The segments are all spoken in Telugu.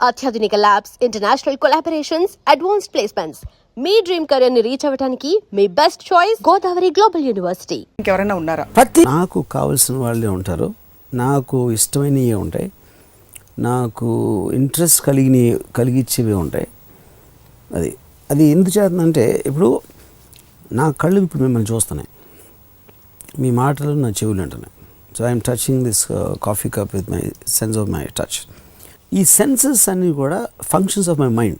అత్యాధునిక labs, international collaborations, advanced placements. మీ డ్రీమ్ కెరీర్ ని రీచ్ అవ్వడానికి మీ best choice Godavari global university. ఇంకెవరైనా ఉన్నారా? నాకు కావాల్సిన వాళ్ళే ఉంటారు, నాకు ఇష్టమైనవి ఉంటాయి, నాకు ఇంట్రెస్ట్ కలిగించేవి ఉంటాయి. అది ఎందుకు చేస్తుందంటే, ఇప్పుడు నా కళ్ళు ఇప్పుడు మిమ్మల్ని చూస్తున్నాయి, మీ మాటలు నా చెవులు వింటున్నాయి. So I'm touching this coffee cup with my sense of my touch. ఈ సెన్సెస్ అన్నీ కూడా ఫంక్షన్స్ ఆఫ్ మై మైండ్.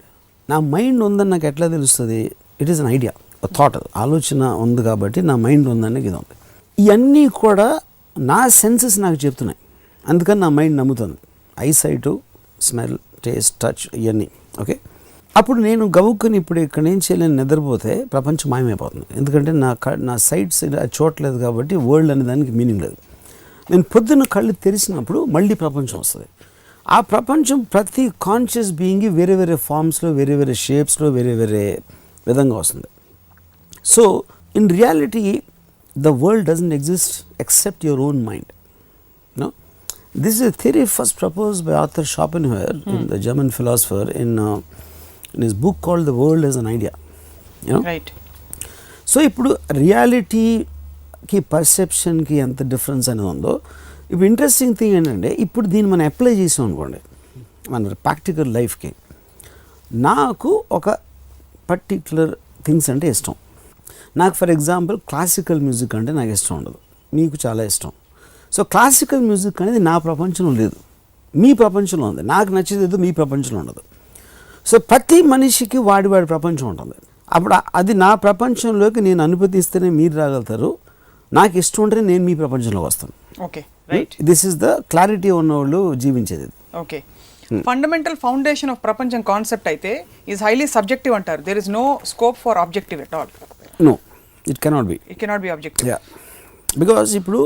నా మైండ్ ఉందని నాకు ఎట్లా తెలుస్తుంది? It is an idea, thought, ఆలోచన ఉంది కాబట్టి నా మైండ్ ఉందని ఇది ఉంది. ఇవన్నీ కూడా నా సెన్సెస్ నాకు చెప్తున్నాయి, అందుకని నా మైండ్ నమ్ముతుంది. ఐసైట్, స్మెల్, టేస్ట్, టచ్, ఇవన్నీ ఓకే. అప్పుడు నేను గవుక్కుని ఇప్పుడు ఇక్కడ నుంచి వెళ్ళి నిద్రపోతే ప్రపంచం మాయమైపోతుంది, ఎందుకంటే నా సైట్స్ చూడలేదు కాబట్టి వరల్డ్ అనే దానికి మీనింగ్ లేదు. నేను పొద్దున్న కళ్ళు తెరిచినప్పుడు మళ్ళీ ప్రపంచం వస్తుంది. ఆ ప్రపంచం ప్రతి కాన్షియస్ బీయింగ్ వేరే వేరే ఫామ్స్లో, వేరే వేరే షేప్స్లో, వేరే వేరే విధంగా వస్తుంది. So in reality the world doesn't exist except your own mind. No, this is theory first proposed by Arthur Schopenhauer, the German philosopher, in his book called the world as an idea. Right. So ఇప్పుడు రియాలిటీకి పర్సెప్షన్కి ఎంత డిఫరెన్స్ అనేది ఉందో, ఇప్పుడు ఇంట్రెస్టింగ్ థింగ్ ఏంటంటే, ఇప్పుడు దీన్ని మనం అప్లై చేసాం అనుకోండి మన ప్రాక్టికల్ లైఫ్కి. నాకు ఒక పర్టిక్యులర్ థింగ్స్ అంటే ఇష్టం. నాకు ఫర్ ఎగ్జాంపుల్ క్లాసికల్ మ్యూజిక్ అంటే నాకు ఇష్టం ఉండదు, మీకు చాలా ఇష్టం. సో క్లాసికల్ మ్యూజిక్ అనేది నా ప్రపంచంలో లేదు, మీ ప్రపంచంలో ఉంది. నాకు నచ్చేది మీ ప్రపంచంలో ఉండదు. సో ప్రతి మనిషికి వాడి ప్రపంచం ఉంటుంది. అప్పుడు అది నా ప్రపంచంలోకి నేను అనుమతిస్తేనే మీరు రాగలుగుతారు, నాకు ఇష్టం ఉంటేనే నేను మీ ప్రపంచంలోకి వస్తాను. Okay, right. This is the clarity ఉన్నవాళ్ళు జీవించేది. ఓకే. ఫండమెంటల్ ఫౌండేషన్ ఆఫ్ ప్రపంచం కాన్సెప్ట్ అయితే ఈజ్ హైలీ సబ్జెక్టివ్ అంటారు. There is no scope for objective at all. No, it cannot be. It cannot be objective. Yeah, because ఇప్పుడు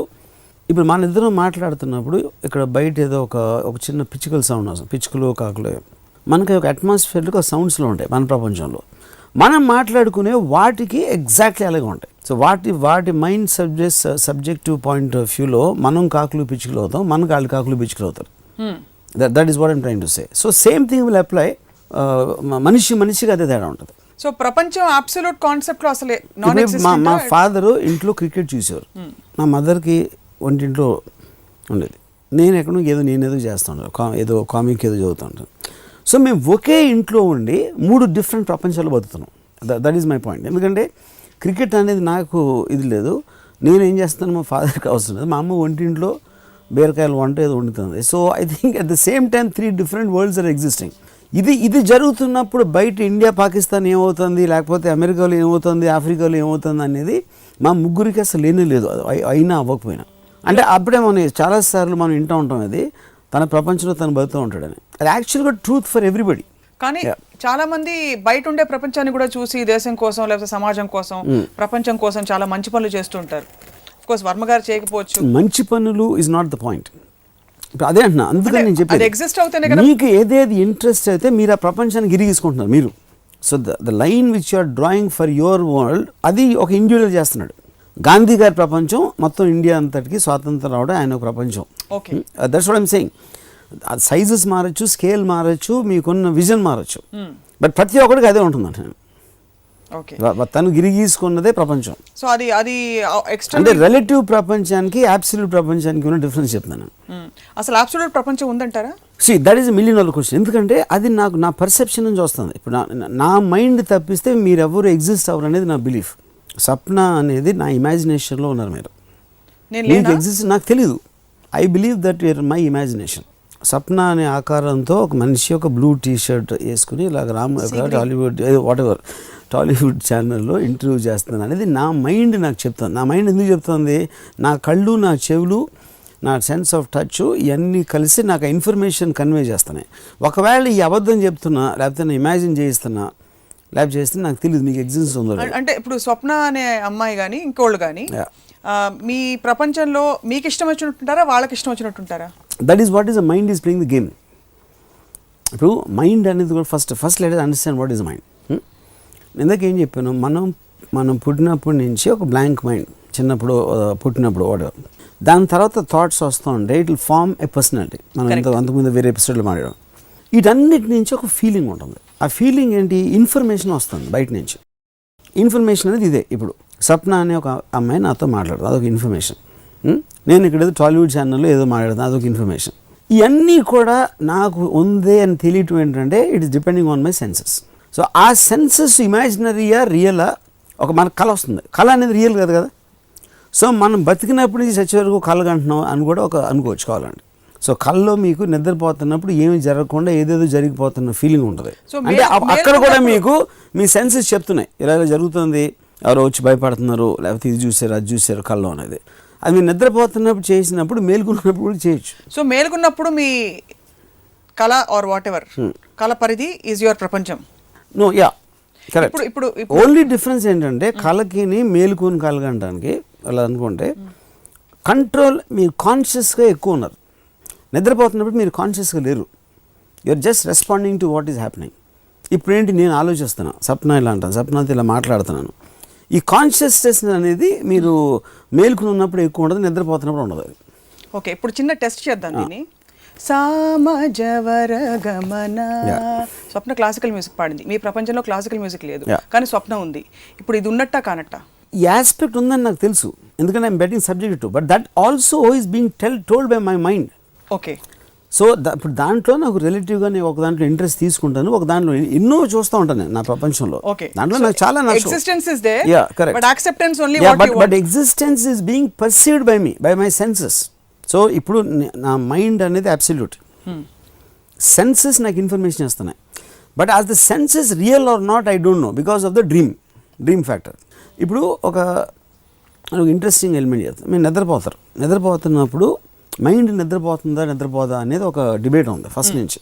మన ఇద్దరం మాట్లాడుతున్నప్పుడు ఇక్కడ బయట ఏదో ఒక చిన్న పిచ్చుకల సౌండ్ వస్తుంది, పిచ్చుకలు, కాకులు, మనకి ఒక అట్మాస్ఫియర్లో ఒక సౌండ్స్లో ఉంటాయి మన ప్రపంచంలో. మనం మాట్లాడుకునే వాటికి ఎగ్జాక్ట్లీ అలాగే ఉంటాయి. సో వాటి మైండ్ సబ్జెక్టివ్ పాయింట్ ఆఫ్ వ్యూలో మనం కాకులు పిచ్చుకలు అవుతాం, మనకు వాళ్ళు కాకులు పిచ్చుకలు అవుతారు. That is what I'm trying to say. So same thing will apply. మనిషికి అదే తేడా ఉంటుంది. సో ప్రపంచం అబ్సల్యూట్ కాన్సెప్ట్లో అసలే నాన్ ఎగ్జిస్టెంట్. మా ఫాదరు ఇంట్లో క్రికెట్ చూసేవారు, మా మదర్కి వంటింట్లో ఉండేది, నేను నేనేదో చేస్తాను, ఏదో కామిక్ ఏదో చదువుతుంటాను. సో మేము ఒకే ఇంట్లో ఉండి 3 డిఫరెంట్ ప్రపంచాలు బతుకుతున్నాం. That is my point. ఎందుకంటే క్రికెట్ అనేది నాకు ఇది లేదు, నేనేం చేస్తాను మా ఫాదర్కి అవసరం లేదు. మా అమ్మ వంటింట్లో బీరకాయలు వంట ఏదో వండుతుంది. So I think at the same time 3 different worlds are existing. ఇది జరుగుతున్నప్పుడు బయట ఇండియా, పాకిస్తాన్ ఏమవుతుంది, లేకపోతే అమెరికాలో ఏమవుతుంది, ఆఫ్రికాలో ఏమవుతుంది అనేది మా ముగ్గురికి అసలు లేనే లేదు, అయినా అవ్వకపోయినా. అంటే అప్పుడే మనం చాలాసార్లు మనం వింటూ ఉంటాం, అది తన ప్రపంచంలో తను బతుకుతూ ఉంటాడని. అది యాక్చువల్గా ట్రూత్ ఫర్ ఎవ్రీబడి. కానీ చాలా మంది బయట ఉండే ప్రపంచాన్ని కూడా చూసి దేశం కోసం, లేకపోతే సమాజం కోసం, ప్రపంచం కోసం చాలా మంచి పనులు చేస్తుంటారు. ఆఫ్ కోర్స్ వర్మ గారు చేయకపోవచ్చు. మంచి పనులు ఇస్ నాట్ ద పాయింట్. అదే అంటున్నా, అందుకని నేను చెప్పేది ఎగ్జిస్ట్ అవుతేనే కదా. మీకు ఏదేది ఇంట్రెస్ట్ అయితే మీరు ఆ ప్రపంచానికి ఇరిగీసుకుంటున్నారు మీరు. So the line which you are drawing for your world, అది ఒక ఇండివిజువల్ చేస్తున్నాడు. గాంధీ గారి ప్రపంచం మొత్తం ఇండియా అంతటికి స్వాతంత్రం రావడం ఆయన ఒక ప్రపంచం. Okay, that's what I'm saying. Sizes మారచ్చు, స్కేల్ మారచ్చు, మీకున్న విజన్ మారచ్చు, బట్ ప్రతి ఒక్కడికి అదే ఉంటుందంట. ఓకే, తను గిరిగీసుకున్నదే ప్రపంచం. సో అది అంటే రిలేటివ్ ప్రపంచానికి అబ్సల్యూట్ ప్రపంచానికి ఉన్న డిఫరెన్స్ చెప్తున్నాను. అసలు అబ్సల్యూట్ ప్రపంచం ఉందంటారా? That is $1 million question. ఎందుకంటే అది నా పర్సెప్షన్ నుంచి వస్తుంది. ఇప్పుడు నా మైండ్ తప్పిస్తే మీరెవరు ఎగ్జిస్ట్ అవ్వరు అనేది నా బిలీఫ్. సప్న అనేది నా ఇమాజినేషన్లో ఉన్నారు మీరు, మీకు ఎగ్జిస్ట్ నాకు తెలీదు. I believe that you're my imagination. సప్న అనే ఆకారంతో ఒక మనిషి ఒక బ్లూ టీ-షర్ట్ వేసుకుని ఇలాగ టాలీవుడ్ వాటెవర్ టాలీవుడ్ ఛానల్లో ఇంటర్వ్యూ చేస్తున్నాను అనేది నా మైండ్ నాకు చెప్తుంది. నా మైండ్ ఎందుకు చెప్తుంది? నా కళ్ళు, నా చెవులు, నా సెన్స్ ఆఫ్ టచ్ ఇవన్నీ కలిసి నాకు ఇన్ఫర్మేషన్ కన్వే చేస్తున్నాయి. ఒకవేళ ఈ అబద్ధం చెప్తున్నా, లేకపోతే నేను ఇమాజిన్ చేయిస్తున్నా, ల్యాబ్ చేస్తే నాకు తెలియదు మీకు ఎగ్జిస్ట్ ఉందో. అంటే ఇప్పుడు స్వప్న అనే అమ్మాయి కానీ ఇంకోళ్ళు కానీ మీ ప్రపంచంలో మీకు ఇష్టం వచ్చినట్టుంటారా, వాళ్ళకి ఇష్టం వచ్చినట్టుంటారా? That is what is the mind is playing the game. ఇప్పుడు మైండ్ అనేది కూడా first let us understand what is mind. ఇందాక ఏం చెప్పాను, మనం పుట్టినప్పటి నుంచి ఒక బ్లాంక్ మైండ్, చిన్నప్పుడు పుట్టినప్పుడు వాడు, దాని తర్వాత థాట్స్ వస్తూ ఉంటే it will form a personality. మనం అంతకుముందు వేరే ఎపిసోడ్లో మాట్లాడాం. వీటన్నిటి నుంచి ఒక ఫీలింగ్ ఉంటుంది. ఆ ఫీలింగ్ ఏంటి? ఇన్ఫర్మేషన్ వస్తుంది బయట నుంచి. ఇన్ఫర్మేషన్ అనేది ఇదే. ఇప్పుడు సప్న అనే ఒక అమ్మాయి నాతో మాట్లాడుతుంది, అదొక ఇన్ఫర్మేషన్. నేను ఇక్కడ ఏదో టాలీవుడ్ ఛానల్లో ఏదో మాట్లాడుతాను, అదొక ఇన్ఫర్మేషన్. ఇవన్నీ కూడా నాకు ఉంది అని తెలియటం ఏంటంటే it is depending on my senses. So ఆ సెన్సెస్ ఇమాజినరీయా రియలా? ఒక మనకు కళ వస్తుంది, కళ అనేది రియల్ కాదు కదా. సో మనం బతికినప్పుడు నుంచి చచ్చే వరకు కళ అంటున్నాం అని కూడా ఒక అనుకోవచ్చు కావాలండి. సో కళ్ళలో మీకు నిద్రపోతున్నప్పుడు ఏమి జరగకుండా ఏదేదో జరిగిపోతున్న ఫీలింగ్ ఉంటుంది. అంటే అక్కడ కూడా మీకు మీ సెన్సెస్ చెప్తున్నాయి ఇలా జరుగుతుంది, ఎవరో వచ్చి భయపడుతున్నారు, లేకపోతే ఇది చూసారు అది చూసారు కళ్ళలో అనేది. అది మీరు నిద్రపోతున్నప్పుడు చేసినప్పుడు మేలుకున్నప్పుడు కూడా చేయొచ్చు. సో మేలుకున్నప్పుడు మీ కళ ఆర్ వాట్ ఎవర్ కళ పరిధి ఈజ్ యువర్ ప్రపంచం. No yeah correct. ఇప్పుడు ఓన్లీ డిఫరెన్స్ ఏంటంటే కళకి మేలుకుని కలగడానికి అలా అనుకుంటే కంట్రోల్ మీరు కాన్షియస్గా ఎక్కువ ఉన్నారు. నిద్రపోతున్నప్పుడు మీరు కాన్షియస్గా లేరు, you're just responding to what is happening. ఇప్పుడు ఏంటి నేను ఆలోచిస్తున్నాను, సప్న ఇలా అంటాను, సప్నతో ఇలా మాట్లాడుతున్నాను. ఈ కాన్షియస్నెస్ అనేది మీరు మేలుకుని ఉన్నప్పుడు ఎక్కువ ఉండదు, నిద్రపోతున్నప్పుడు ఉండదు. అది ఓకే. ఇప్పుడు చిన్న టెస్ట్ చేద్దాం దీన్ని. సామజవరగమన స్వప్న క్లాసికల్ మ్యూజిక్ పాడింది, మీ ప్రపంచంలో క్లాసికల్ మ్యూజిక్ లేదు కానీ స్వప్న ఉంది. ఇప్పుడు ఇది ఉన్నట్టా కానట్టా? ఈ ఆస్పెక్ట్ ఉందని నాకు తెలుసు, ఎందుకంటే I'm betting subject to, but that also is being told by my mind. Okay. So ఇప్పుడు దాంట్లో నాకు రిలేటివ్గా నేను ఒక దాంట్లో ఇంట్రెస్ట్ తీసుకుంటాను, ఒక దాంట్లో ఎన్నో చూస్తూ ఉంటాను నేను నా ప్రపంచంలో. దాంట్లో నాకు చాలా but existence is being perceived by me, by my senses. So ఇప్పుడు నా మైండ్ అనేది అబ్సల్యూట్, సెన్సెస్ నాకు ఇన్ఫర్మేషన్ ఇస్తున్నాయి. But as the senses real are not I don't know because of the dream factor. ఇప్పుడు ఒక ఇంట్రెస్టింగ్ ఎలిమెంట్ చేస్తాను. మీరు నిద్రపోతున్నప్పుడు మైండ్ నిద్రపోదా అనేది ఒక డిబేట్ ఉంది ఫస్ట్ నుంచి.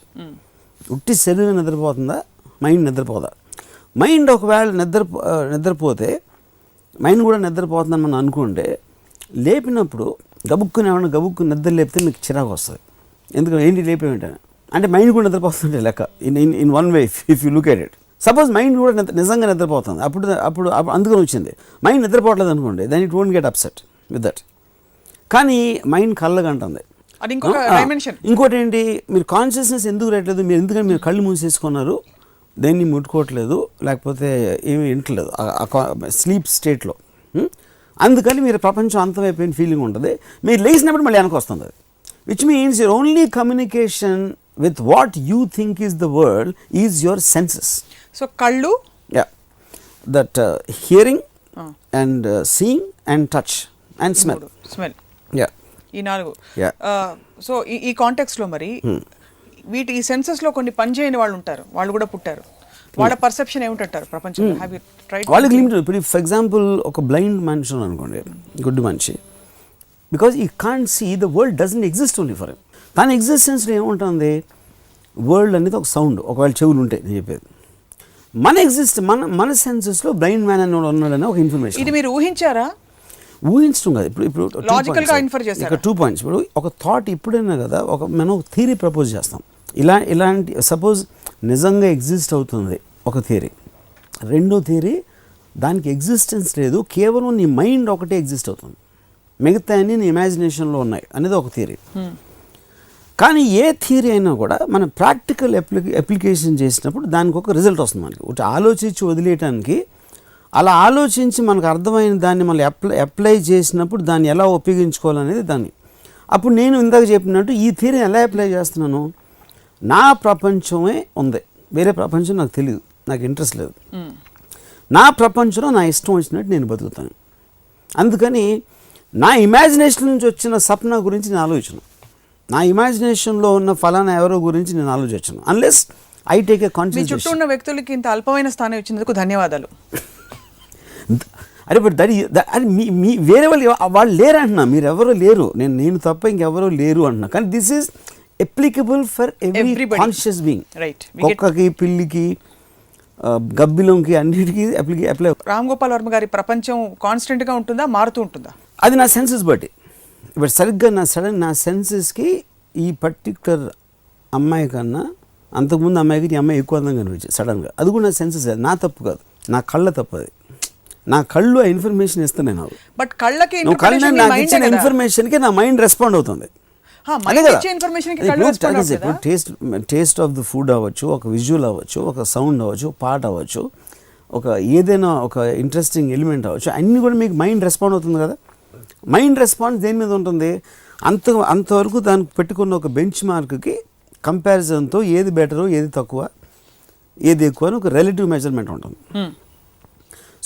ఉట్టి శరీరం నిద్రపోతుందా, మైండ్ నిద్రపోదా? మైండ్ ఒకవేళ నిద్రపోతే మైండ్ కూడా నిద్రపోతుందని మనం అనుకుంటే లేపినప్పుడు గబుక్కుని నిద్ర లేపితే మీకు చిరాకు వస్తుంది. ఎందుకంటే ఏంటి లేపేమిటని అంటే మైండ్ కూడా నిద్రపోతుంటే లెక్క. In one way if you look at it. Suppose mind కూడా నిజంగా నిద్రపోతుంది, అప్పుడు అందుకని వచ్చింది. మైండ్ నిద్రపోవట్లేదు అనుకోండి, then it won't get upset with that. కానీ మైండ్ కళ్ళగంటుంది. ఇంకోటి ఏంటి, మీరు కాన్షియస్నెస్ ఎందుకు రావట్లేదు, మీరు ఎందుకంటే మీరు కళ్ళు మూసేసుకున్నారు, దేన్ని ముట్టుకోవట్లేదు, లేకపోతే ఏమీ వింటలేదు స్లీప్ స్టేట్లో. అందుకని మీరు ప్రపంచం అంతమైపోయిన ఫీలింగ్ ఉంటుంది. మీరు లేచినప్పుడు మళ్ళీ వెనక్కి వస్తుంది అది. Which means your only communication with what you think is the world is your senses. So కళ్ళు, that hearing and seeing and touch and smell. ఈ 4. సో ఈ కాంటెక్స్ట్ లో మరి ఈ సెన్సెస్ లో కొన్ని పని చేయని వాళ్ళు ఉంటారు, వాళ్ళు కూడా పుట్టారు. వాళ్ళ పర్సెప్షన్ ఏమిటంటారు ప్రపంచంలో? వాళ్ళకి లిమిటెడ్. ఇప్పుడు ఫర్ ఎగ్జాంపుల్ ఒక బ్లైండ్ మనిషి అనుకోండి, గుడ్ మనిషి, because I can't see the world doesn't exist only for him. తన ఎగ్జిస్టెన్స్లో ఏముంటుంది, వరల్డ్ అనేది ఒక సౌండ్, ఒకవేళ చెవులు ఉంటాయి నేను చెప్పేది. మన సెన్సెస్లో బ్లైండ్ మ్యాన్ అని ఉన్నాడని ఒక ఇన్ఫర్మేషన్. ఇది మీరు ఊహించారా? ఊహించడం కాదు. ఇప్పుడు లాజికల్గా ఇన్ఫర్ చేస్తారు. ఇక్కడ 2 points. ఇప్పుడు ఒక థాట్ ఇప్పుడైనా కదా మనం ఒక థియరీ ప్రపోజ్ చేస్తాం. ఇలాంటి సపోజ్ నిజంగా ఎగ్జిస్ట్ అవుతుంది ఒక థియరీ. రెండో థియరీ, దానికి ఎగ్జిస్టెన్స్ లేదు, కేవలం నీ మైండ్ ఒకటే ఎగ్జిస్ట్ అవుతుంది, మిగతా అన్ని నీ ఇమాజినేషన్లో ఉన్నాయి అనేది ఒక థియరీ. కానీ ఏ థియరీ అయినా కూడా మనం ప్రాక్టికల్ అప్లికేషన్ చేసినప్పుడు దానికి ఒక రిజల్ట్ వస్తుంది. మనకి ఒకటి ఆలోచించి వదిలేయటానికి, అలా ఆలోచించి మనకు అర్థమైన దాన్ని మళ్ళీ అప్లై చేసినప్పుడు దాన్ని ఎలా ఉపయోగించుకోవాలనేది దాన్ని. అప్పుడు నేను ఇందాక చెప్పినట్టు ఈ థియరీని ఎలా అప్లై చేస్తున్నాను, నా ప్రపంచమే ఉంది, వేరే ప్రపంచం నాకు తెలియదు, నాకు ఇంట్రెస్ట్ లేదు. నా ప్రపంచంలో నా ఇష్టం వచ్చినట్టు నేను బతుకుతాను. అందుకని నా ఇమాజినేషన్ నుంచి వచ్చిన సప్న గురించి నేను ఆలోచన, నా ఇమాజినేషన్లో ఉన్న ఫలానా ఎవరో గురించి నేను ఆలోచించను, unless I take a conscious. చుట్టూ ఉన్న వ్యక్తులకి ఇంత అల్పమైన స్థానం ఇచ్చినందుకు ధన్యవాదాలు. అరే బట్ మీ వేరే వాళ్ళు లేరు అంటున్నా, మీరు ఎవరో లేరు, నేను తప్ప ఇంకెవరో లేరు అంటున్నా. కానీ this is applicable for every conscious being. కుక్కకి, పిల్లికి, గబ్బిలంకి, అన్నిటికీ అప్లై. రామ్ గోపాల్ వర్మ గారి ప్రపంచం కాన్స్టెంట్ గా ఉంటుందా, మారుతూ ఉంటుందా? అది నా సెన్సెస్ బట్టి. ఇప్పుడు సరిగ్గా నా సెన్సెస్కి ఈ పర్టిక్యులర్ అమ్మాయి కన్నా అంతకుముందు అమ్మాయికి ఈ అమ్మాయి ఎక్కువ అందంగా కనిపించింది సడన్గా. అది కూడా నా సెన్సెస్, నా తప్పు కాదు, నా కళ్ళ తప్పు. అది నా కళ్ళు ఆ ఇన్ఫర్మేషన్ ఇస్తాను నేను. బట్ కళ్ళకి నాకు ఇచ్చిన ఇన్ఫర్మేషన్కి నా మైండ్ రెస్పాండ్ అవుతుంది. మైండ్ ఇచ్చే ఇన్ఫర్మేషన్ కి కళ్ళు రెస్పాండ్ అవుతుందా? టేస్ట్ ఆఫ్ ద ఫుడ్ అవ్వచ్చు, ఒక విజువల్ అవ్వచ్చు, ఒక సౌండ్ అవ్వచ్చు, పాట అవ్వచ్చు, ఒక ఏదైనా ఒక ఇంట్రెస్టింగ్ ఎలిమెంట్ అవ్వచ్చు, అన్నీ కూడా మీకు మైండ్ రెస్పాండ్ అవుతుంది కదా. మైండ్ రెస్పాన్స్ దేని మీద ఉంటుంది? అంతవరకు దానికి పెట్టుకున్న ఒక బెంచ్ మార్క్కి కంపారిజన్తో ఏది బెటరు, ఏది తక్కువ, ఏది ఎక్కువ అని ఒక రిలేటివ్ మెజర్మెంట్ ఉంటుంది.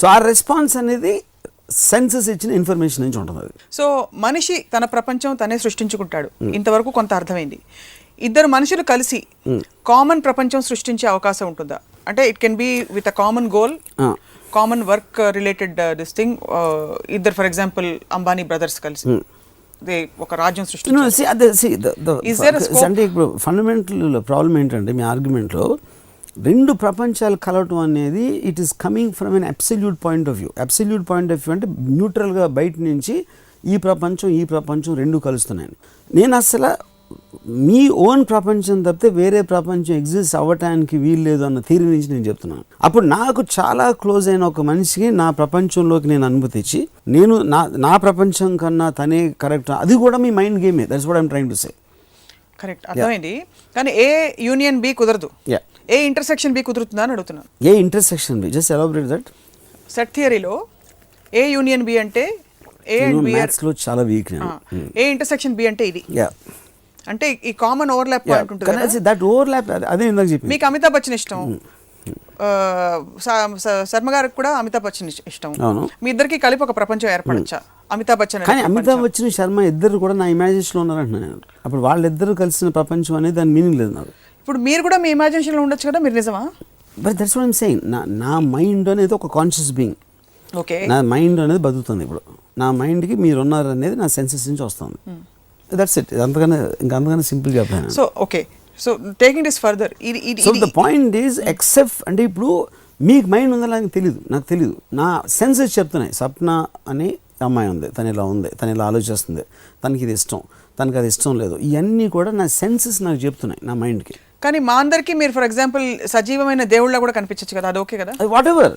సో ఆ రెస్పాన్స్ అనేది సెన్సెస్ ఇచ్చిన ఇన్ఫర్మేషన్ నుంచి ఉంటుంది. అది సో మనిషి తన ప్రపంచం తనే సృష్టించుకుంటాడు, ఇంతవరకు కొంత అర్థమైంది. ఇద్దరు మనుషులు కలిసి కామన్ ప్రపంచం సృష్టించే అవకాశం ఉంటుందా? అంటే it can be with a common goal, common work related this thing. ఇద్దరు ఫర్ ఎగ్జాంపుల్ అంబానీ బ్రదర్స్ కలిసి ఒక రాజ్యం సృష్టించారు. అంటే ఇప్పుడు ఫండమెంటల్ ప్రాబ్లం ఏంటంటే మీ ఆర్గ్యుమెంట్లో రెండు ప్రపంచాలు కలవటం అనేది it is coming from an absolute point of view. Absolute point of view అంటే న్యూట్రల్గా బయట నుంచి ఈ ప్రపంచం రెండు కలుస్తున్నాయి. నేను అసలు మీ ఓన్ ప్రపంచం తప్పితే వేరే ప్రపంచం ఎగ్జిస్ట్ అవ్వటానికి వీలు లేదు అన్న థియరీ నుంచి నేను చెప్తున్నాను. అప్పుడు నాకు చాలా క్లోజ్ అయిన ఒక మనిషికి నా ప్రపంచంలోకి నేను అనుమతి ఇచ్చి నేను నా ప్రపంచం కన్నా తనే కరెక్ట్, అది కూడా మీ మైండ్ గేమే. That's what I'm trying to say. Correct, అర్థమైంది. కానీ ఏ యూనియన్ బి కుదరదు, ఏ ఇంటర్సెక్షన్ బి కుదురుతుందా అని అడుగుతున్నాను. A intersection B? Just elaborate that. Set థియరీలో ఏ యూనియన్ బి అంటే ఏ అండ్ బి లో చాలా వీక్. ఏ ఇంటర్సెక్షన్ బి అంటే ఇది. అంటే ఈ కామన్ ఓవర్లాప్ పాయింట్ ఉంటుంది. దట్ ఓవర్లాప్ అదే ఇందాక చెప్పింది. మీకు అమితాబ్ బచ్చన్ ఇష్టం, శర్మ గారికి కూడా అమితాబ్ బచ్చన్ ఇష్టం. మీ ఇద్దరికి కలిపి ఒక ప్రపంచం ఏర్పడచ్చా? అమితాబ్ బచ్చన్ కానీ అమితాబ్ బచ్చన్ శర్మ ఇద్దరు కూడా నా ఇమాజినేషన్ లో ఉన్నారంటున్నాను నేను. అప్పుడు వాళ్ళిద్దరు కలిసిన ప్రపంచం అనేది దాని మీనింగ్ లేదు నాకు. ఇప్పుడు మీరు కూడా మీ ఇమాజినేషన్ లో ఉండొచ్చు కదా, మీరు నిజమా? But that's what I'm saying. నా మైండ్ అనేది ఒక కాన్షియస్ బీయింగ్. ఓకే, నా మైండ్ అనేది బతుకుతుంది. ఇప్పుడు నా మైండ్కి మీరు ఉన్నారనేది నా సెన్సెస్ నుంచి వస్తుంది. That's it. అంతకన్నా సింపుల్ చెప్పాను. So okay, so taking this further, so the point is except అంటే ఇప్పుడు మీకు మైండ్ ఉందా నాకు తెలియదు. నా సెన్సెస్ చెప్తున్నాయి. సప్న అని అమ్మాయి ఉంది, తను ఇలా ఉంది, తను ఇలా ఆలోచిస్తుంది, తనకి ఇది ఇష్టం, తనకి అది ఇష్టం లేదు, ఇవన్నీ కూడా నా సెన్సెస్ నాకు చెప్తున్నాయి నా మైండ్కి. కానీ మా అందరికీ మీరు ఫర్ ఎగ్జాంపుల్ సజీవమైన దేవుళ్ళ కూడా కనిపించచ్చు కదా, అది ఓకే కదా? వాట్ ఎవర్,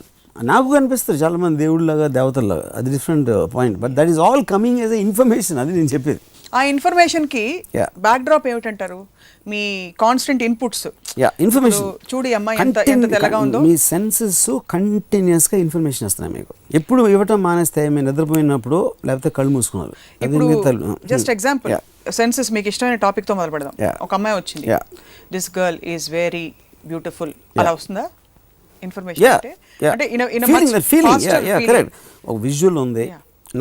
నాకు కనిపిస్తారు చాలా మంది దేవుళ్ళలాగా, దేవతల్లాగా, అది different point. But that is all coming as a information. అది నేను చెప్పేది. ఆ ఇన్ఫర్మేషన్ కి బ్యాక్ డ్రాప్ ఏమిటంటారు? మీ కాన్స్టెంట్ ఇన్పుట్స్. ఇన్ఫర్మేషన్ చూడు అమ్మాయి ఎంత తెల్లగా ఉందో. మీ సెన్సెస్ కంటిన్యూస్ గా ఇన్ఫర్మేషన్ వస్తున్నాయి మీకు. ఎప్పుడు ఇవ్వటం మానేస్తే మీరు నిద్రపోయినప్పుడు, లేకపోతే కళ్ళు మూసుకున్నారు. జస్ట్ ఎగ్జాంపుల్, సెన్సెస్ మీకు ఇష్టమైన టాపిక్ తో మొదలు పెడదాం. ఒక అమ్మాయి వచ్చింది, this girl is very beautiful, అలా వస్తుందా ఇన్ఫర్మేషన్? ఒక విజువల్ ఉంది,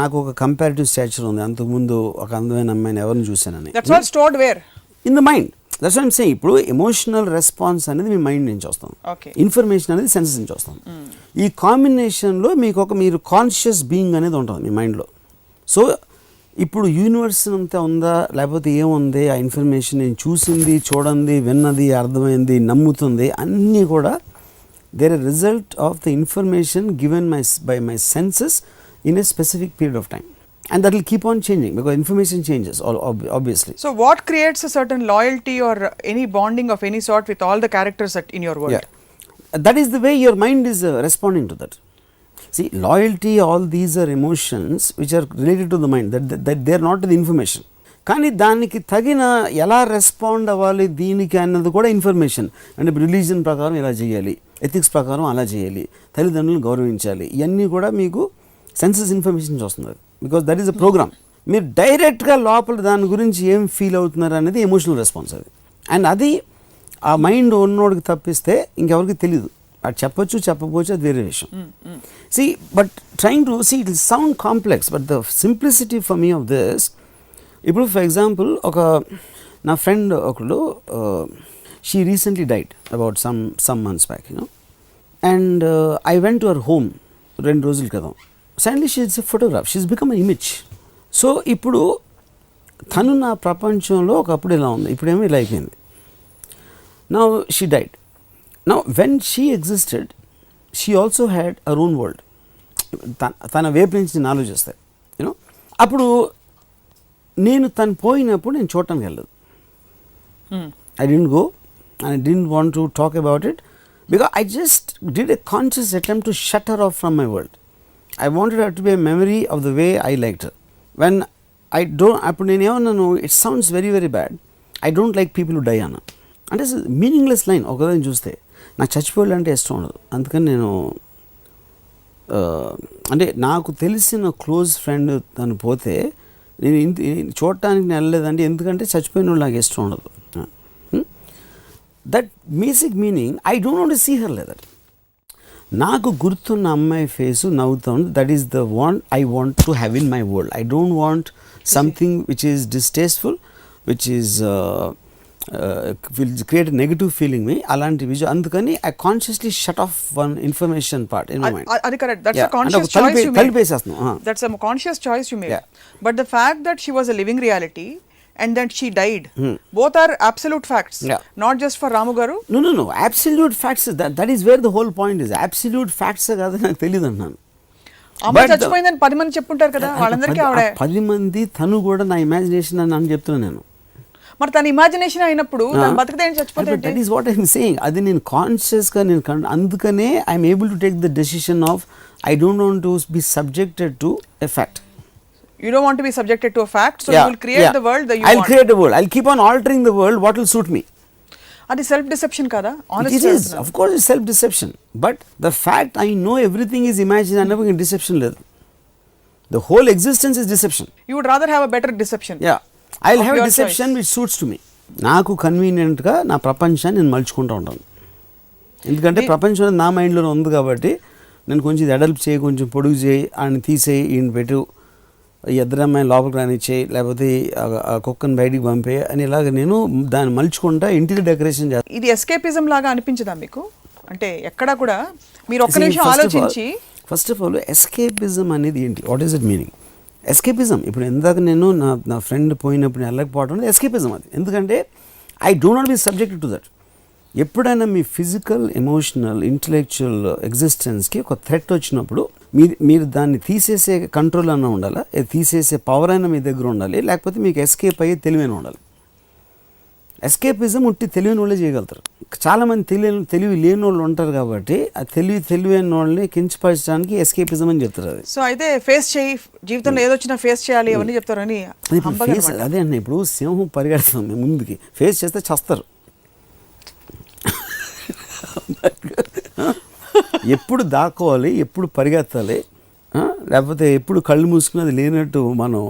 నాకు ఒక కంపారిటివ్ స్టాచర్ ఉంది, అంతకుముందు ఒక అందమైన అమ్మాయిని ఎవరిని చూశానని. That's all stored where? In the mind. That's what I'm saying. ఇప్పుడు ఎమోషనల్ రెస్పాన్స్ అనేది మీ మైండ్ నుంచి వస్తుంది, ఇన్ఫర్మేషన్ అనేది సెన్సెస్ నుంచి వస్తుంది. ఈ కాంబినేషన్లో మీరు కాన్షియస్ బీయింగ్ అనేది ఉంటుంది మీ మైండ్లో. సో ఇప్పుడు యూనివర్స్ అంతా ఉందా, లేకపోతే ఏముంది, ఆ ఇన్ఫర్మేషన్ నేను చూసింది, చూడండి, విన్నది, అర్థమైంది, నమ్ముతుంది, అన్నీ కూడా there are result of the information given by my senses in a specific period of time, and that will keep on changing because information changes obviously. So what creates a certain loyalty or any bonding of any sort with all the characters that in your world? That is the way your mind is responding to that. See, loyalty, all these are emotions which are related to the mind, that they are not the information. కానీ దానికి తగిన ఎలా రెస్పాండ్ అవ్వాలి దీనికి అన్నది కూడా ఇన్ఫర్మేషన్. అంటే రిలీజియన్ ప్రకారం ఇలా చేయాలి, ఎథిక్స్ ప్రకారం అలా చేయాలి, తల్లిదండ్రులను గౌరవించాలి, ఇవన్నీ కూడా మీకు సెన్సెస్ ఇన్ఫర్మేషన్ వస్తుంది. Because that is a program. మీరు డైరెక్ట్గా లోపల దాని గురించి ఏం ఫీల్ అవుతున్నారు అనేది ఎమోషనల్ రెస్పాన్స్ అది. అండ్ అది ఆ మైండ్ ఉన్నోడికి తప్పిస్తే ఇంకెవరికి తెలియదు. అది చెప్పొచ్చు, చెప్పకపోవచ్చు, అది వేరే విషయం. See but trying to see it will sound complex, but the simplicity for me of this. ఇప్పుడు ఫర్ ఎగ్జాంపుల్ నా ఫ్రెండ్ ఒకడు, she recently died about some months back, and I went to her home 2 రోజుల క్రితం. Suddenly she it's a photograph, she is become an image. So ఇప్పుడు తను నా ప్రపంచంలో ఒకప్పుడు ఇలా ఉంది, ఇప్పుడేమో ఇలా అయిపోయింది. Now she died. Now when she existed she also had our own world. తన వైపు నుంచి నేను ఆలోచిస్తాను. అప్పుడు నేను తను పోయినప్పుడు నేను చూడటానికి వెళ్ళదు. I don't go and I don't want to talk about it because I just did a conscious attempt to shut her off from my world. I wanted her to be a memory of the way I liked her. When అప్పుడు నేను ఏమన్నాను, it sounds very very bad, I don't like people to die అన్న. అంటే మీనింగ్లెస్ లైన్ ఒకదాన్ని చూస్తే. నాకు చచ్చిపోయాడు అంటే ఇష్టం ఉండదు. అందుకని నేను అంటే నాకు తెలిసిన క్లోజ్ ఫ్రెండ్ తను పోతే నేను చూడటానికి నేను వెళ్ళలేదంటే, ఎందుకంటే చచ్చిపోయిన వాళ్ళు నాకు ఇష్టం ఉండదు. That basic meaning I don't want to see her like that. నాకు గుర్తున్న అమ్మాయి ఫేసు నవ్వుతా ఉంది, that is the I want to have in my world. I don't want something which is distasteful, which is will create negative feeling me, అలాంటి విజువల్. అందుకని I consciously shut off one information part in my mind. అది correct, that's a conscious choice you made. కలిపేసేస్తున్నాం. That's a conscious choice you made. But the fact that she was a living reality and that she died, both are absolute facts. Not just for Ramu garu. No, absolute facts, that is where the whole point is. Absolute facts కాదు, నాకు తెలియదు అన్నాను. అమ్మ చచ్చిపోయిందని 10 మంది చెప్పుంటారు కదా, వాళ్ళందరికీ ఆవిడ 10 మంది, తను కూడా నా ఇమాజినేషన్ అని చెప్తున్నాను నేను. మరి తన ఇమాజినేషన్ అయినప్పుడు తను బతికితే చచ్చిపోతే, that is what I'm saying. అది నేను కాన్షియస్గా నేను అందుకనే I'm able to take the decision of I don't want to be subjected to a fact. You don't want to be subjected to a fact, so you will create the world that you want. I'll create a world. I'll keep on altering the world what will suit me. అది సెల్ఫ్ డిసెప్షన్ కదా? It is, of course it's self deception, but the fact I know everything is imagined అన్నప్పుడు deception లేదు. The whole existence is deception. You would rather have a better deception. Yeah, I'll have a deception which suits to me. నాకు కన్వీనియంట్గా నా ప్రపంచాన్ని నేను మలుచుకుంటూ ఉంటాను. ఎందుకంటే ప్రపంచం నా మైండ్లో ఉంది కాబట్టి నేను కొంచెం ఇది అడల్ప్ చేయి, కొంచెం పొడుగు చేయి, ఆయన తీసేయి, ఈయన పెట్టు, ఈ ఇద్దరమ్మాయిని లోపలికి రానిచ్చేయి, లేకపోతే ఆ కుక్కను బయటికి పంపే అని ఇలాగ నేను దాన్ని మలుచుకుంటా ఇంటీరియర్ డెకరేషన్ చేస్తాను. ఇది ఎస్కేపిజం లాగా అనిపించదా మీకు? అంటే ఎక్కడా కూడా మీరు ఒక్క నిమిషం ఆలోచించి, ఫస్ట్ ఆఫ్ ఆల్ ఎస్కేపిజం అనేది ఏంటి, what is it meaning? Escapism ఇప్పుడు ఇందాక నేను నా ఫ్రెండ్ పోయినప్పుడు వెళ్ళకపోవడం అనేది ఎస్కేపిజం. అది ఎందుకంటే I do not be subjected to that. ఎప్పుడైనా మీ ఫిజికల్, ఎమోషనల్, ఇంటలెక్చువల్ ఎగ్జిస్టెన్స్కి ఒక థ్రెట్ వచ్చినప్పుడు మీరు దాన్ని తీసేసే కంట్రోల్ అన్న ఉండాలి, తీసేసే పవర్ అయినా మీ దగ్గర ఉండాలి, లేకపోతే మీకు ఎస్కేప్ అయ్యి తెలివైన ఉండాలి. ఎస్కేపిజం ఉట్టి తెలివైన వాళ్ళే చేయగలుగుతారు. చాలామంది తెలివి లేని వాళ్ళు ఉంటారు కాబట్టి ఆ తెలివైన వాళ్ళని కించపరచడానికి ఎస్కేపిజం అని చెప్తారు. అది సో అయితే ఫేస్ చేయి, జీవితంలో ఏదొచ్చినా ఫేస్ చేయాలి అవన్నీ చెప్తారని. అదే అండి, ఇప్పుడు సింహం పరిగెడతాం ముందుకి, ఫేస్ చేస్తే చస్తారు. ఎప్పుడు దాక్కోవాలి, ఎప్పుడు పరిగెత్తాలి, లేకపోతే ఎప్పుడు కళ్ళు మూసుకుని అది లేనట్టు మనం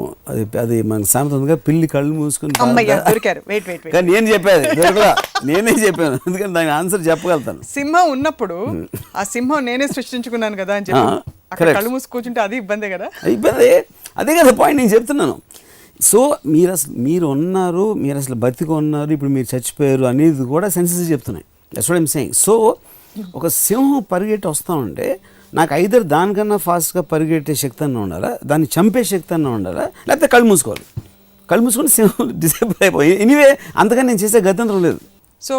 అది మన సామెత ఉందిగా, పిల్లి కళ్ళు మూసుకుని. కానీ నేను చెప్పాను, నేనే చెప్పాను, ఎందుకంటే దాని ఆన్సర్ చెప్పగలుగుతాను. సింహం ఉన్నప్పుడు ఆ సింహం నేనే సృష్టించుకున్నాను కదా అని చెప్పి అక్కడ కళ్ళు మూసి కూర్చుంటే అది ఇబ్బందే కదా. ఇబ్బంది, అదే కదా పాయింట్ నేను చెప్తున్నాను. సో మీరు ఉన్నారు, మీరు అసలు బతికి ఉన్నారు, ఇప్పుడు మీరు చచ్చిపోయారు అనేది కూడా సెన్సెస్ చెప్తున్నాయి. That's what I am saying. So ఒక సింహం పరిగెట్టి వస్తూ ఉంటే నాకు ఐదర్ దానికన్నా ఫాస్ట్గా పరిగెట్టే శక్తి అన్న ఉండాలా, దాన్ని చంపే శక్తి అన్న ఉండాలా, లేకపోతే కళ్ళు మూసుకోవాలి. కళ్ళు మూసుకొని సింహం డిసేబుల్ అయిపోయి ఎనీవే అంతగా నేను చేసే గతంత్రం లేదు. సో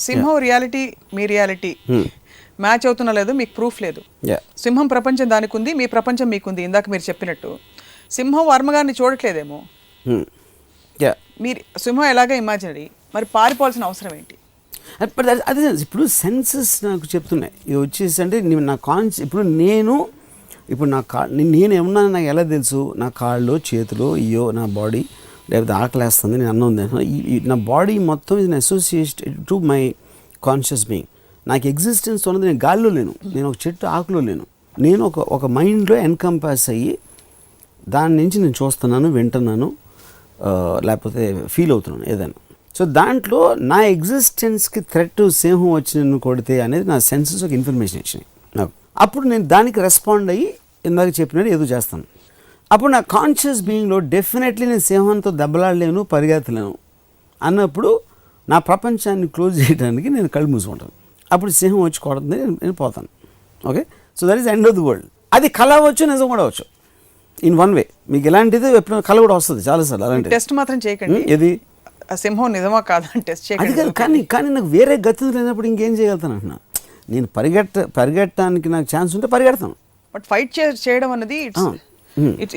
సింహం రియాలిటీ, మీ రియాలిటీ మ్యాచ్ అవుతున్నా లేదు, మీకు ప్రూఫ్ లేదు. సింహం ప్రపంచం దానికి ఉంది, మీ ప్రపంచం మీకుంది. ఇందాక మీరు చెప్పినట్టు సింహం వర్మ గారిని చూడట్లేదేమో. మీరు సింహం ఎలాగ ఇమాజినరీ, మరి పారిపోవాల్సిన అవసరం ఏంటి? అదే ఇప్పుడు సెన్సెస్ నాకు చెప్తున్నాయి. ఇది వచ్చేసి అంటే నా ఇప్పుడు నేను ఏమన్నా నాకు ఎలా తెలుసు? నా కాళ్ళు, చేతులు, అయ్యో నా బాడీ, లేకపోతే ఆకలేస్తుంది, నేను అన్నం తింటున్నా, నా బాడీ మొత్తం ఇది associated to my conscious being. నాకు ఎగ్జిస్టెన్స్ ఉన్నది, నేను గాల్లో లేను, నేను ఒక చెట్టు ఆకులో లేను, నేను ఒక మైండ్లో ఎన్కంపాస్ అయ్యి దాని నుంచి నేను చూస్తున్నాను, వింటున్నాను, లేకపోతే ఫీల్ అవుతున్నాను ఏదైనా. సో దాంట్లో నా ఎగ్జిస్టెన్స్కి థ్రెట్ సింహం వచ్చి నన్ను కొడితే అనేది నా సెన్సెస్ ఒక ఇన్ఫర్మేషన్ ఇచ్చినాయి నాకు. అప్పుడు నేను దానికి రెస్పాండ్ అయ్యి ఇందాక చెప్పినట్టు ఏదో చేస్తాను. అప్పుడు నా కాన్షియస్ బీయింగ్లో డెఫినెట్లీ నేను సింహంతో దెబ్బలాడలేను, పరిగెత్తలేను అన్నప్పుడు నా ప్రపంచాన్ని క్లోజ్ చేయడానికి నేను కళ్ళు మూసుకుంటాను. అప్పుడు సింహం వచ్చి కొడుతుంది, నేను పోతాను. Okay, so that is end of the world. అది కళ అవ్వచ్చు, నిజం కూడా అవ్వచ్చు, ఇన్ వన్ వే. మీకు ఎలాంటిది ఎప్పుడు కళ కూడా వస్తుంది చాలాసార్లు. అలాంటి టెస్ట్ మాత్రం చేయకండి, ఇది సింహం నిజమా కాదని టెస్ట్ చేయకండి. కానీ నాకు వేరే గతి లేనప్పుడు ఇంకేం చేయగలుగుతాను అంటున్నా. నేను పరిగెట్టడానికి నాకు ఛాన్స్ ఉంటే పరిగెడతాను. బట్ ఫైట్ చేయడం అనేది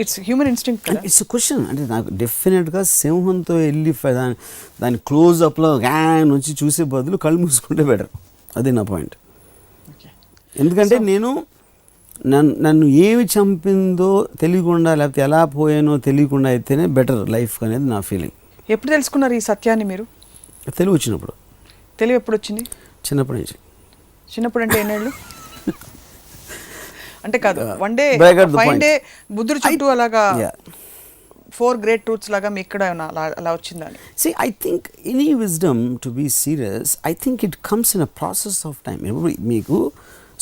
ఇట్స్ హ్యూమన్ ఇన్స్టింక్ట్ కదా. It's question. అంటే నాకు డెఫినెట్గా సింహంతో వెళ్ళి దాని క్లోజ్అప్లో గ్యాన్ నుంచి చూసే బదులు కళ్ళు మూసుకుంటే బెటర్. అది నా పాయింట్. ఎందుకంటే నేను నన్ను ఏమి చంపిందో తెలియకుండా లేకపోతే ఎలా పోయానో తెలియకుండా అయితేనే బెటర్ లైఫ్ అనేది నా ఫీలింగ్. ఎప్పుడు తెలుసుకున్నారు ఈ సత్యాన్ని మీరు? తెలివి వచ్చినప్పుడు. తెలివి ఎప్పుడు వచ్చింది? చిన్నప్పటి నుంచి. చిన్నప్పుడు అంటే ఎన్నేళ్ళు? అంటే కాదు, వన్ డే ఫైన్ డే బుద్ధుడు చుట్టూ అలాగా 4 great truths లాగా మీకు ఇక్కడ అలా వచ్చిందని. See, I think any wisdom, to be serious, I think it comes in a process of time. మీకు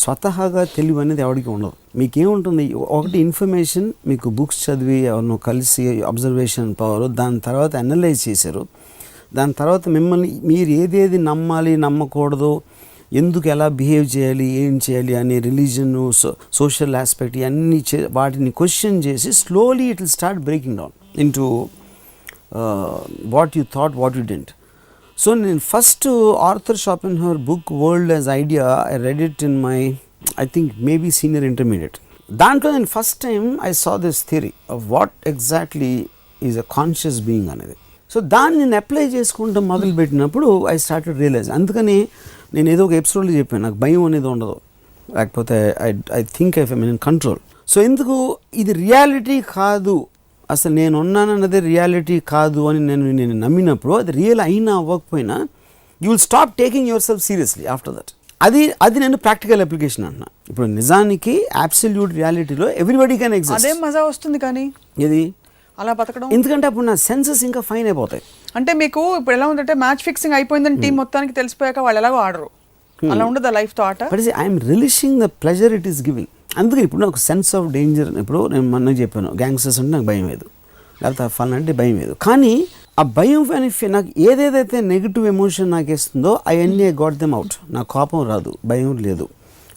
స్వతహాగా తెలివి అనేది ఎవరికి ఉండదు. మీకేముంటుంది, ఒకటి ఇన్ఫర్మేషన్ మీకు బుక్స్ చదివి ఎవరినో కలిసి అబ్జర్వేషన్ పవర్, దాని తర్వాత అనలైజ్ చేశారు, దాని తర్వాత మిమ్మల్ని మీరు ఏదేది నమ్మాలి నమ్మకూడదు, ఎందుకు ఎలా బిహేవ్ చేయాలి ఏం చేయాలి అనే రిలీజన్ సోషల్ ఆస్పెక్ట్ ఇవన్నీ వాటిని క్వశ్చన్ చేసి slowly it will start breaking down into what you thought what you didn't. So నేను first Arthur Schopenhauer book world as idea I read it in my I think maybe senior intermediate. దాంట్లో నేను first time I saw this theory of what exactly is a conscious being అనేది. సో దాన్ని నేను అప్లై చేసుకుంటూ మొదలుపెట్టినప్పుడు ఐ స్టార్టెడ్ రియలైజ్. అందుకని నేను ఏదో ఒక ఎపిసోడ్లో చెప్పాను, నాకు భయం అనేది ఉండదు, లేకపోతే I think I mean in control. So ఎందుకు ఇది రియాలిటీ కాదు, అసలు నేను ఉన్నానన్నదే రియాలిటీ కాదు అని నేను నమ్మినప్పుడు, అది రియల్ అయినా అవ్వకపోయినా you will stop taking yourself seriously after that. అది నేను ప్రాక్టికల్ అప్లికేషన్ అంటున్నా. ఇప్పుడు నిజానికి అబ్సల్యూట్ రియాలిటీలో ఎవ్రీబడి కెన్ ఎగ్జిస్ట్. అదే మజా వస్తుంది కానీ ఇది అలా బతకడం, ఎందుకంటే అప్పుడు నా సెన్సెస్ ఇంకా ఫైన్ అయిపోతాయి. అంటే మీకు ఇప్పుడు ఎలా ఉందంటే మ్యాచ్ ఫిక్సింగ్ అయిపోయిందని టీం మొత్తానికి తెలిసిపోయాక వాళ్ళు ఎలాగో ఆడరు, అలా ఉండదు లైఫ్తో ఆట. But I'm relishing the pleasure it is giving. అందుకే ఇప్పుడు నాకు సెన్స్ ఆఫ్ డేంజర్, ఇప్పుడు నేను మొన్న చెప్పాను గ్యాంగ్స్టర్స్ అంటే నాకు భయం లేదు, లేకపోతే ఫన్ అంటే భయం లేదు. కానీ ఆ భయం నాకు ఏదేదైతే నెగిటివ్ ఎమోషన్ నాకు ఇస్తుందో అవన్నీ ఐ గాట్ దెమ్ అవుట్. నాకు కోపం రాదు, భయం లేదు,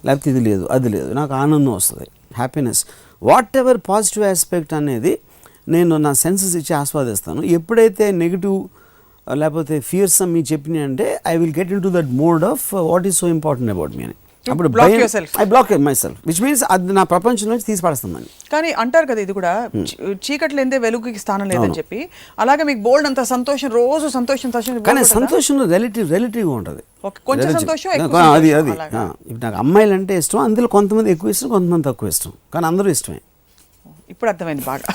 లేకపోతే ఇది లేదు అది లేదు, నాకు ఆనందం వస్తుంది, happiness, what ever positive aspect అనేది నేను నా సెన్సెస్ ఇచ్చి ఆస్వాదిస్తాను. ఎప్పుడైతే నెగిటివ్ లేకపోతే ఫియర్స్ మీ చెప్పినాయి అంటే I will get into that mode of what is so important about me అని. అప్పుడు I block myself, which means అది నా ప్రపంచం నుంచి తీసి పడేస్తుందని. కానీ అంటారు కదా, ఇది కూడా చీకట్లు ఎందే వెలుగుకి స్థానం లేదని చెప్పి, అలాగే మీకు బోల్డ్ అంత సంతోషం, రోజు సంతోషం. కానీ సంతోషంలో రిలేటివ్గా ఉంటుంది, కొంచెం సంతోషం అది ఇప్పుడు నాకు అమ్మాయిలు అంటే ఇష్టం, అందులో కొంతమంది ఎక్కువ ఇష్టం కొంతమంది తక్కువ ఇష్టం, కానీ అందరూ ఇష్టమే. ఇప్పుడు అర్థమైంది బాగా.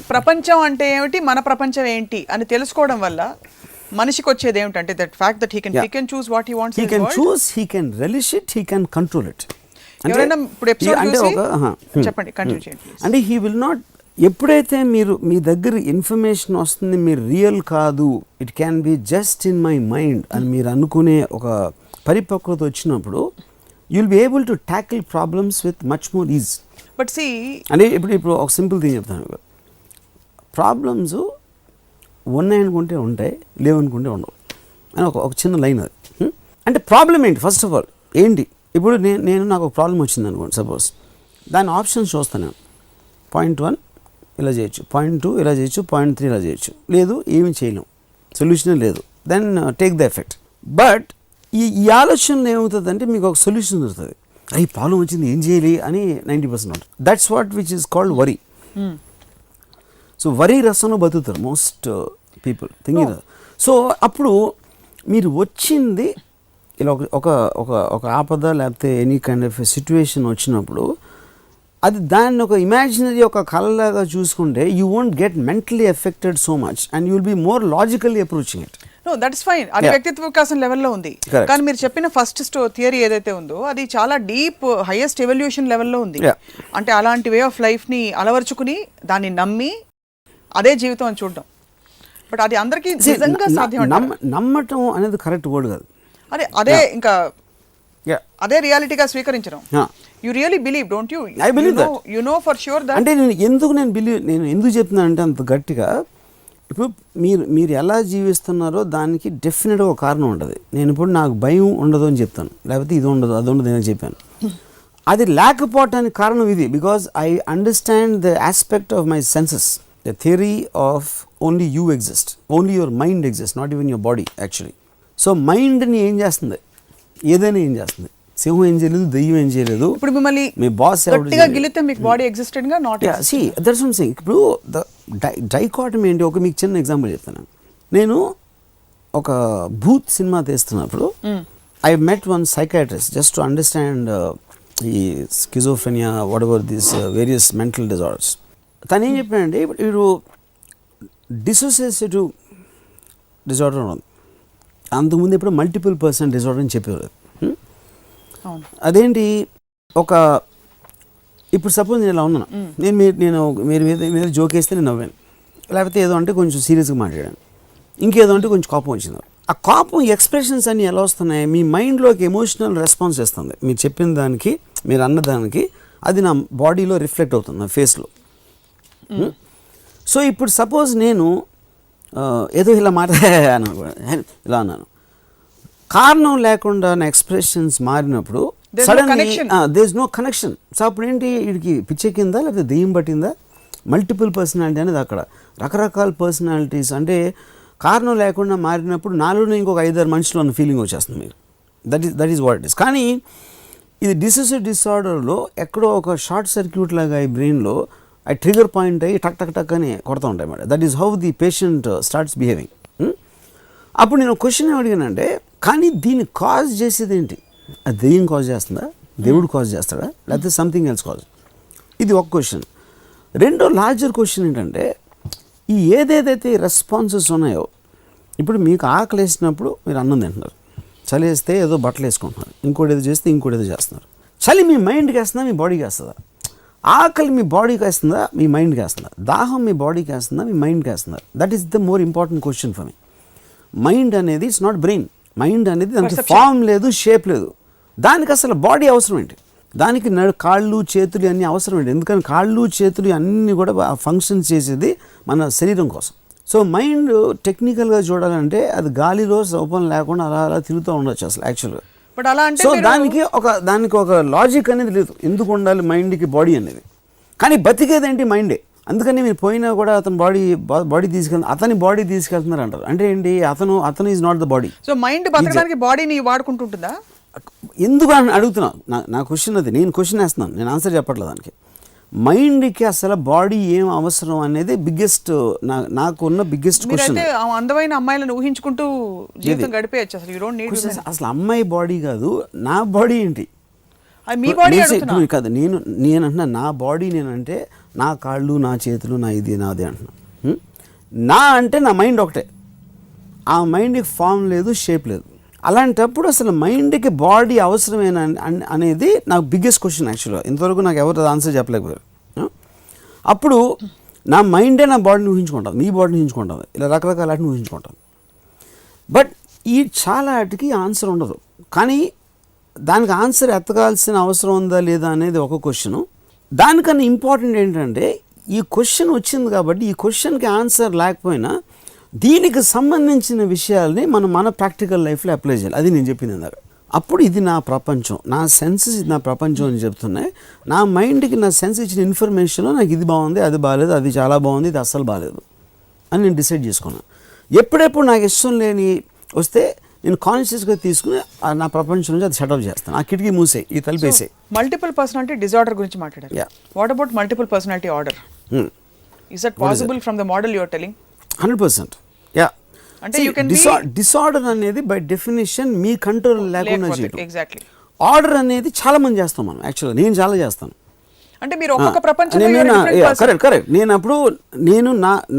ప్రపంచం అంటే ఏమిటి, మన ప్రపంచం ఏంటి అని తెలుసుకోవడం వల్ల మనిషికి వచ్చేది ఏమిటంటే that fact that he can choose what he wants, he can choose, he can relish it, he can control it. ఎవరైనా ఇప్పుడు ఎపిసోడ్ చూసి చెప్పండి, కంటిన్యూ చేయండి. అంటే he will not, ఎప్పుడైతే మీరు మీ దగ్గర ఇన్ఫర్మేషన్ వస్తుంది మీరు రియల్ కాదు, it can be just in my mind అని మీరు అనుకునే ఒక పరిపక్వత వచ్చినప్పుడు you will be able to tackle problems with much more ease. But see అంటే ఇప్పుడు ఒక సింపుల్ థింగ్ చెప్తాను, ప్రాబ్లమ్స్ ఉన్నాయనుకుంటే ఉంటాయి, లేవనుకుంటే ఉండవు అని ఒక చిన్న లైన్ అది. అంటే ప్రాబ్లం ఏంటి, ఫస్ట్ ఆఫ్ ఆల్ ఏంటి, ఇప్పుడు నేను నాకు ఒక ప్రాబ్లం వచ్చింది అనుకోండి, సపోజ్ దాని ఆప్షన్స్ చూస్తాను. పాయింట్ 1 ఇలా చేయొచ్చు, పాయింట్ 2 ఇలా చేయొచ్చు, పాయింట్ 3 ఇలా చేయొచ్చు, లేదు ఏమి చేయలేం, సొల్యూషనే లేదు, then take the effect. But ఈ ఆలోచనలో ఏమవుతుందంటే మీకు ఒక సొల్యూషన్ దొరుకుతుంది, ఈ ప్రాబ్లం వచ్చింది ఏం చేయాలి అని 90% ఉంటుంది. That's what which is called worry. So worry రసంలో బతుకుతారు మోస్ట్ పీపుల్ థింకింగ్. సో అప్పుడు మీరు వచ్చింది ఇలా ఒక ఆపద లేకపోతే ఎనీ కైండ్ ఆఫ్ సిచ్యువేషన్ వచ్చినప్పుడు అది దాన్ని ఒక ఇమాజినరీ ఒక కళలాగా చూసుకుంటే you won't get mentally affected so much and you will be more logically approaching it. No that's fine, అది వ్యక్తిత్వ వికాసం లెవెల్లో ఉంది. కానీ మీరు చెప్పిన ఫస్ట్ థియరీ ఏదైతే ఉందో అది చాలా డీప్ హైయెస్ట్ ఎవల్యూషన్ లెవెల్లో ఉంది. అంటే అలాంటి వే ఆఫ్ లైఫ్ని అలవర్చుకుని దాన్ని నమ్మి అదే జీవితం అని చూడడం. బట్ అది అందరికీ నిజంగా సాధ్యం. నమ్మటం అనేది కరెక్ట్ వర్డ్ కాదు, అదే ఇంకా అదే రియాలిటీగా స్వీకరించడం. You really believe, don't you? I believe that. You know for sure that. అంటే నేను ఎందుకు చెప్తున్నాను అంటే అంత గట్టిగా, ఇప్పుడు మీరు ఎలా జీవిస్తున్నారో దానికి డెఫినెట్గా ఒక కారణం ఉంటుంది. నేను ఇప్పుడు నాకు భయం ఉండదు అని చెప్తాను, లేకపోతే ఇది ఉండదు అది ఉండదు అని చెప్పాను, అది లేకపోవటానికి కారణం ఇది. Because I understand the aspect of my senses. The theory of only you exist, only your mind exists, not even your body actually. So mind ni em చేస్తుంది, ఏదైనా ఏం చేస్తుంది, సింహం ఏం చేయలేదు, దెయ్యం ఏం చేయలేదు. ఇప్పుడు మిమ్మల్ని మీ బాస్ గట్టిగా గిలితే మీకు బాడీ ఎగ్జిస్టెడ్ గా not exist. See, that's what I'm saying. ఇప్పుడు డైకాటమీ ఏంటి, ఒక మీకు చిన్న ఎగ్జాంపుల్ చెప్తాను. నేను ఒక భూత్ సినిమా తీస్తున్నప్పుడు I met one psychiatrist just to understand ఈ schizophrenia what this various mental disorders. తను ఏం చెప్పాడంటే ఇప్పుడు డిసోసియేటివ్ డిజార్డర్ ఉంది, అంతకుముందు ఇప్పుడు మల్టిపుల్ పర్సన్ డిజార్డర్ అని చెప్పేవారు. అదేంటి, ఇప్పుడు సపోజ్ నేను ఇలా ఉన్నాను, మీరు మీద జోక్ వేస్తే నేను నవ్వాను, లేకపోతే ఏదో అంటే కొంచెం సీరియస్గా మాట్లాడాను, ఇంకేదో అంటే కొంచెం కోపం వచ్చింది. ఆ కోపం ఎక్స్ప్రెషన్స్ అన్నీ ఎలా వస్తున్నాయి, మీ మైండ్లోకి ఎమోషనల్ రెస్పాన్స్ ఇస్తుంది. మీరు చెప్పిన దానికి, మీరు అన్నదానికి అది నా బాడీలో రిఫ్లెక్ట్ అవుతుంది, నా ఫేస్లో. సో ఇప్పుడు సపోజ్ నేను ఏదో ఇలా మాట్లాడాను, ఇలా అన్నాను, కారణం లేకుండా నా ఎక్స్ప్రెషన్స్ మారినప్పుడు suddenly there is no connection. So అప్పుడు ఏంటి, వీడికి పిచ్చెక్కిందా లేకపోతే దెయ్యం పట్టిందా? మల్టిపుల్ పర్సనాలిటీ అనేది అక్కడ రకరకాల పర్సనాలిటీస్, అంటే కారణం లేకుండా మారినప్పుడు నాలోనే ఇంకొక 5-6 మనుషులు అన్న ఫీలింగ్ వచ్చేస్తుంది మీకు. That is what it is. కానీ ఇది డిసోసియేటివ్ డిసార్డర్లో ఎక్కడో ఒక షార్ట్ సర్క్యూట్ లాగా ఈ బ్రెయిన్లో ఆ ట్రిగర్ పాయింట్ అయ్యి టక్ టక్ టక్ అని కొడతా ఉంటాయి madam. That is how the patient starts behaving. అప్పుడు నేను క్వశ్చన్ ఏమడిగానంటే, కానీ దీన్ని కాజ్ చేసేది ఏంటి? అది దెయ్యం కాజ్ చేస్తుందా, దేవుడు కాజ్ చేస్తాడా, లేకపోతే సంథింగ్ ఎల్స్ కాజ్? ఇది ఒక క్వశ్చన్. రెండో లార్జర్ క్వశ్చన్ ఏంటంటే, ఈ ఏదేదైతే రెస్పాన్సెస్ ఉన్నాయో, ఇప్పుడు మీకు ఆకలి వేసినప్పుడు మీరు అన్నం తింటున్నారు, చలి వేస్తే ఏదో బట్టలు వేసుకుంటున్నారు, ఇంకోటి ఏదో చేస్తే ఇంకోటి ఏదో చేస్తున్నారు. చలి మీ మైండ్కి వేస్తుందా, మీ బాడీకి వేస్తుందా? ఆకలి మీ బాడీకి వేస్తుందా, మీ మైండ్కి వేస్తుందా? దాహం మీ బాడీకి వేస్తుందా, మీ మైండ్కి వేస్తుందా? That is the more important question for me. Mind అనేది ఇట్స్ నాట్ బ్రెయిన్. మైండ్ అనేది దానికి ఫామ్ లేదు, షేప్ లేదు. దానికి అసలు బాడీ అవసరం ఏంటి? దానికి కాళ్ళు చేతులు అన్నీ అవసరం ఏంటి? ఎందుకని కాళ్ళు చేతులు అన్నీ కూడా ఫంక్షన్స్ చేసేది మన శరీరం కోసం. సో మైండ్ టెక్నికల్గా చూడాలంటే అది గాలిలో సౌపం లేకుండా అలా అలా తిరుగుతూ ఉండొచ్చు అసలు యాక్చువల్గా. బట్ అలా అంటే సో దానికి ఒక లాజిక్ అనేది లేదు, ఎందుకు ఉండాలి మైండ్కి బాడీ అనేది. కానీ బతికేదేంటి మైండే. అందుకని మీరు పోయినా కూడా అతని బాడీ అతని బాడీ తీసుకెళ్తున్నారు అంటారు. అంటే ఏంటి, అతను is not the body. So mind బతకడానికి బాడీని వాడుకుంటుంటుందా? ఎందుకు అని అడుగుతున్నాను. నా క్వశ్చన్ అది, నేను క్వశ్చన్ వేస్తున్నాను, నేను ఆన్సర్ చెప్పట్లేదు దానికి. మైండ్కి అసలు బాడీ ఏం అవసరం అనేది బిగ్గెస్ట్, నాకున్న బిగ్గెస్ట్ క్వశ్చన్. అందమైన అమ్మాయిలను ఊహించుకుంటూ జీవితం గడిపేయచ్చు, అసలు యు డోంట్ నీడ్. అసలు అమ్మాయి బాడీ కాదు, నా బాడీ ఏంటి? మీ బాడీ కాదు, నేను అంటున్నా నా బాడీ. నేనంటే నా కాళ్ళు, నా చేతులు, నా ఇది నాది అంటున్నా. నా అంటే నా మైండ్ ఒకటే, ఆ మైండ్కి ఫామ్ లేదు, షేప్ లేదు. అలాంటప్పుడు అసలు మైండ్కి బాడీ అవసరమేనా అనేది నాకు బిగ్గెస్ట్ క్వశ్చన్ యాక్చువల్గా. ఇంతవరకు నాకు ఎవరు ఆన్సర్ చెప్పలేకపోయారు. అప్పుడు నా మైండే నా బాడీని ఊహించుకుంటుంది, మీ బాడీని ఊహించుకుంటుంది, ఇలా రకరకాల వాటిని ఊహించుకుంటుంది. బట్ ఈ చాలా వాటికి ఆన్సర్ ఉండదు. కానీ దానికి ఆన్సర్ ఎత్తగాల్సిన అవసరం ఉందా లేదా అనేది ఒక క్వశ్చను. దానికన్నా ఇంపార్టెంట్ ఏంటంటే, ఈ క్వశ్చన్ వచ్చింది కాబట్టి ఈ క్వశ్చన్కి ఆన్సర్ లేకపోయినా దీనికి సంబంధించిన విషయాల్ని మన ప్రాక్టికల్ లైఫ్లో అప్లై చేయాలి. అది నేను చెప్పింది ఇందాక. అప్పుడు ఇది నా ప్రపంచం, నా సెన్సెస్ ఇది నా ప్రపంచం అని చెప్తున్నాయి. నా మైండ్కి నా సెన్స్ ఇచ్చిన ఇన్ఫర్మేషన్లో నాకు ఇది బాగుంది, అది బాగాలేదు, అది చాలా బాగుంది, ఇది అస్సలు బాగాలేదు అని నేను డిసైడ్ చేసుకున్నాను. ఎప్పుడెప్పుడు నాకు ఇష్టం లేని వస్తే నేను కాన్షియస్గా తీసుకుని నా ప్రపంచం నుంచి అది షటప్ చేస్తాను. ఆ కిటికీ మూసే, ఈ తలిపేసే. మల్టిపుల్ పర్సనాలిటీ డిజార్డర్ గురించి మాట్లాడారు. What about multiple personality order? Is that possible from the model you are telling? 100%. Yeah. అంటే డిసార్డర్ అనేది బై డెఫినేషన్ మీ కంట్రోల్ లేకుండా చేయడం. ఎగ్జాక్ట్లీ. ఆర్డర్ అనేది చాలా మంది చేస్తాం మనం. యాక్చువల్గా నేను చాలా చేస్తాను. అంటే మీరు ఒక్కొక్క ప్రపంచంలో కరెక్ట్. నేను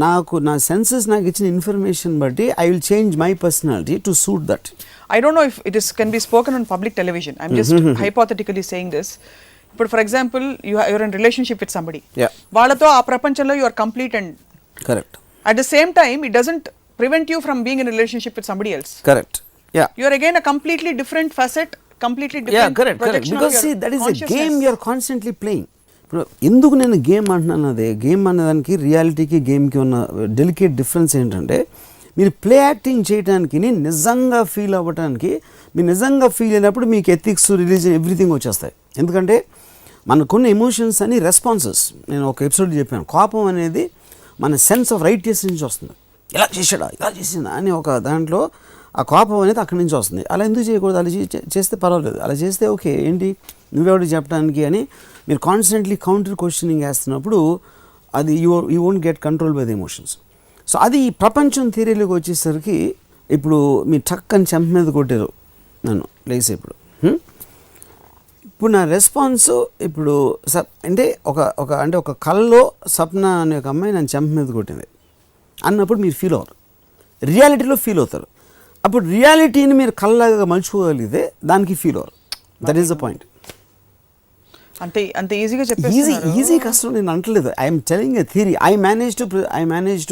నాకు నా సెన్సెస్ నాకు ఇచ్చిన ఇన్ఫర్మేషన్ బట్టి I will change my personality to suit that. I don't know if it can be spoken on public television. I'm just hypothetically saying this. But for example, you're in relationship with somebody. Yeah. వాళ్ళతో ఆ ప్రపంచంలో you are complete and correct. At the same time, it doesn't prevent you from being in a relationship with somebody else. Correct. Yeah. You are again a completely different facet, completely different. Yeah, correct. Because see, that is a game you are constantly playing. ఇప్పుడు ఎందుకు నేను గేమ్ అంటున్నాను, అదే గేమ్ అనేదానికి రియాలిటీకి గేమ్కి ఉన్న డెలికేట్ డిఫరెన్స్ ఏంటంటే, మీరు ప్లే యాక్టింగ్ చేయడానికి నిజంగా ఫీల్ అవ్వడానికి, మీరు నిజంగా ఫీల్ అయినప్పుడు మీకు ఎథిక్స్, రిలీజన్ ఎవ్రీథింగ్ వచ్చేస్తాయి. ఎందుకంటే మనకున్న ఎమోషన్స్ అని రెస్పాన్సెస్. నేను ఒక ఎపిసోడ్ చెప్పాను, కోపం అనేది మన సెన్స్ ఆఫ్ రైట్నెస్ నుంచి వస్తుంది. ఇలా చేసాడా, ఇలా చేసిందా అని ఒక దాంట్లో ఆ కోపం అనేది అక్కడి నుంచి వస్తుంది. అలా ఎందుకు చేయకూడదు, అలా చేస్తే పర్వాలేదు, అలా చేస్తే ఓకే, ఏంటి నువ్వెవడు చెప్పడానికి అని మీరు కాన్స్టెంట్లీ కౌంటర్ క్వశ్చనింగ్ వేస్తున్నప్పుడు అది you won't get control by the emotions. So అది ఈ ప్రపంచం థియరీలోకి వచ్చేసరికి, ఇప్పుడు మీ టక్ అని చెంప మీద కొట్టారు నన్ను లేసే, ఇప్పుడు ఇప్పుడు నా రెస్పాన్స్ ఇప్పుడు అంటే ఒక కళ్ళలో సప్న అనే ఒక అమ్మాయి నన్ను చెంప మీద కొట్టింది అన్నప్పుడు మీరు ఫీల్ అవ్వరు, రియాలిటీలో ఫీల్ అవుతారు. అప్పుడు రియాలిటీని మీరు కళ్ళలాగా మలుచుకోగలిగితే దానికి ఫీల్ అవ్వరు. That is the point. అంత ఈజీగా చెప్పేస్తున్నారు. ఈజీ కష్టం నేను అంటలేదు. I'm telling a theory. I manage to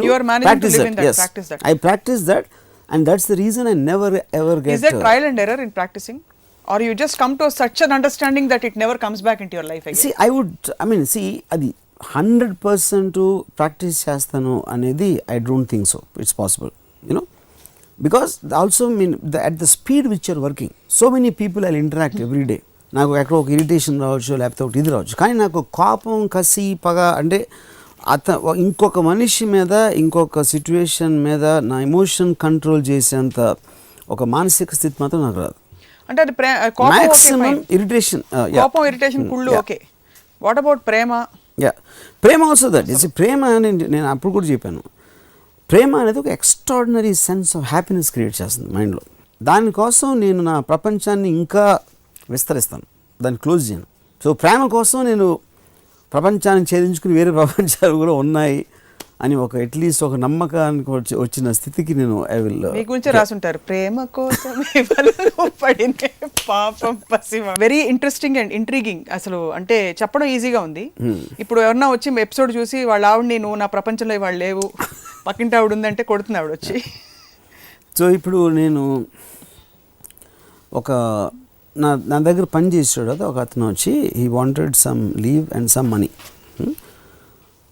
You are managing to live in that, practice that. I practice that, and that's the reason I never ever get. Is there trial and error in practicing, or you just come to such an understanding that it never comes back into your life again? See, అది 100% ప్రాక్టీస్ చేస్తాను అనేది I don't think so. It's possible, you know, because also at the speed which you're working, so many people I'll interact every day. నాకు ఎక్కడో ఒక ఇరిటేషన్ రావచ్చు, లేకపోతే ఒకటి ఇది రావచ్చు, కానీ నాకు కోపం, కసి, పగ అంటే ఇంకొక మనిషి మీద, ఇంకొక సిచ్యువేషన్ మీద నా ఎమోషన్ కంట్రోల్ చేసేంత ఒక మానసిక స్థితి మాత్రం నాకు రాదు. అంటే అది మాక్సిమం ఇరిటేషన్, కోపం, ఇరిటేషన్, కుళ్ళు ఓకే. వాట్ అబౌట్ ప్రేమ? ప్రేమ ఆల్సో దట్ ఈస్. ప్రేమ అని నేను అప్పుడు కూడా చెప్పాను, ప్రేమ అనేది ఒక extraordinary sense of happiness create చేస్తుంది మైండ్లో. దానికోసం నేను నా ప్రపంచాన్ని ఇంకా విస్తరిస్తాను, దాన్ని క్లోజ్ చేయను. సో ప్రేమ కోసం నేను ప్రపంచాన్ని ఛేదించుకుని వేరే ప్రపంచాలు కూడా ఉన్నాయి అని ఒక అట్లీస్ట్ ఒక నమ్మకానికి వచ్చిన స్థితికి నేను ఐ విల్. మీ గురించి రాసుంటారు, ప్రేమ కోసం పడినే పాపం పసిమ. Very interesting and intriguing. అసలు అంటే చెప్పడం ఈజీగా ఉంది. ఇప్పుడు ఎవరన్నా వచ్చి ఎపిసోడ్ చూసి వాళ్ళ ఆవిడని, నువ్వు నా ప్రపంచంలో వాళ్ళు లేవు, పక్కింటి ఆవిడ ఉందంటే కొడుతుంది ఆవిడ వచ్చి. సో ఇప్పుడు నేను ఒక నా దగ్గర పని చేసాడు కదా ఒక అతను వచ్చి, he wanted some leave and some money.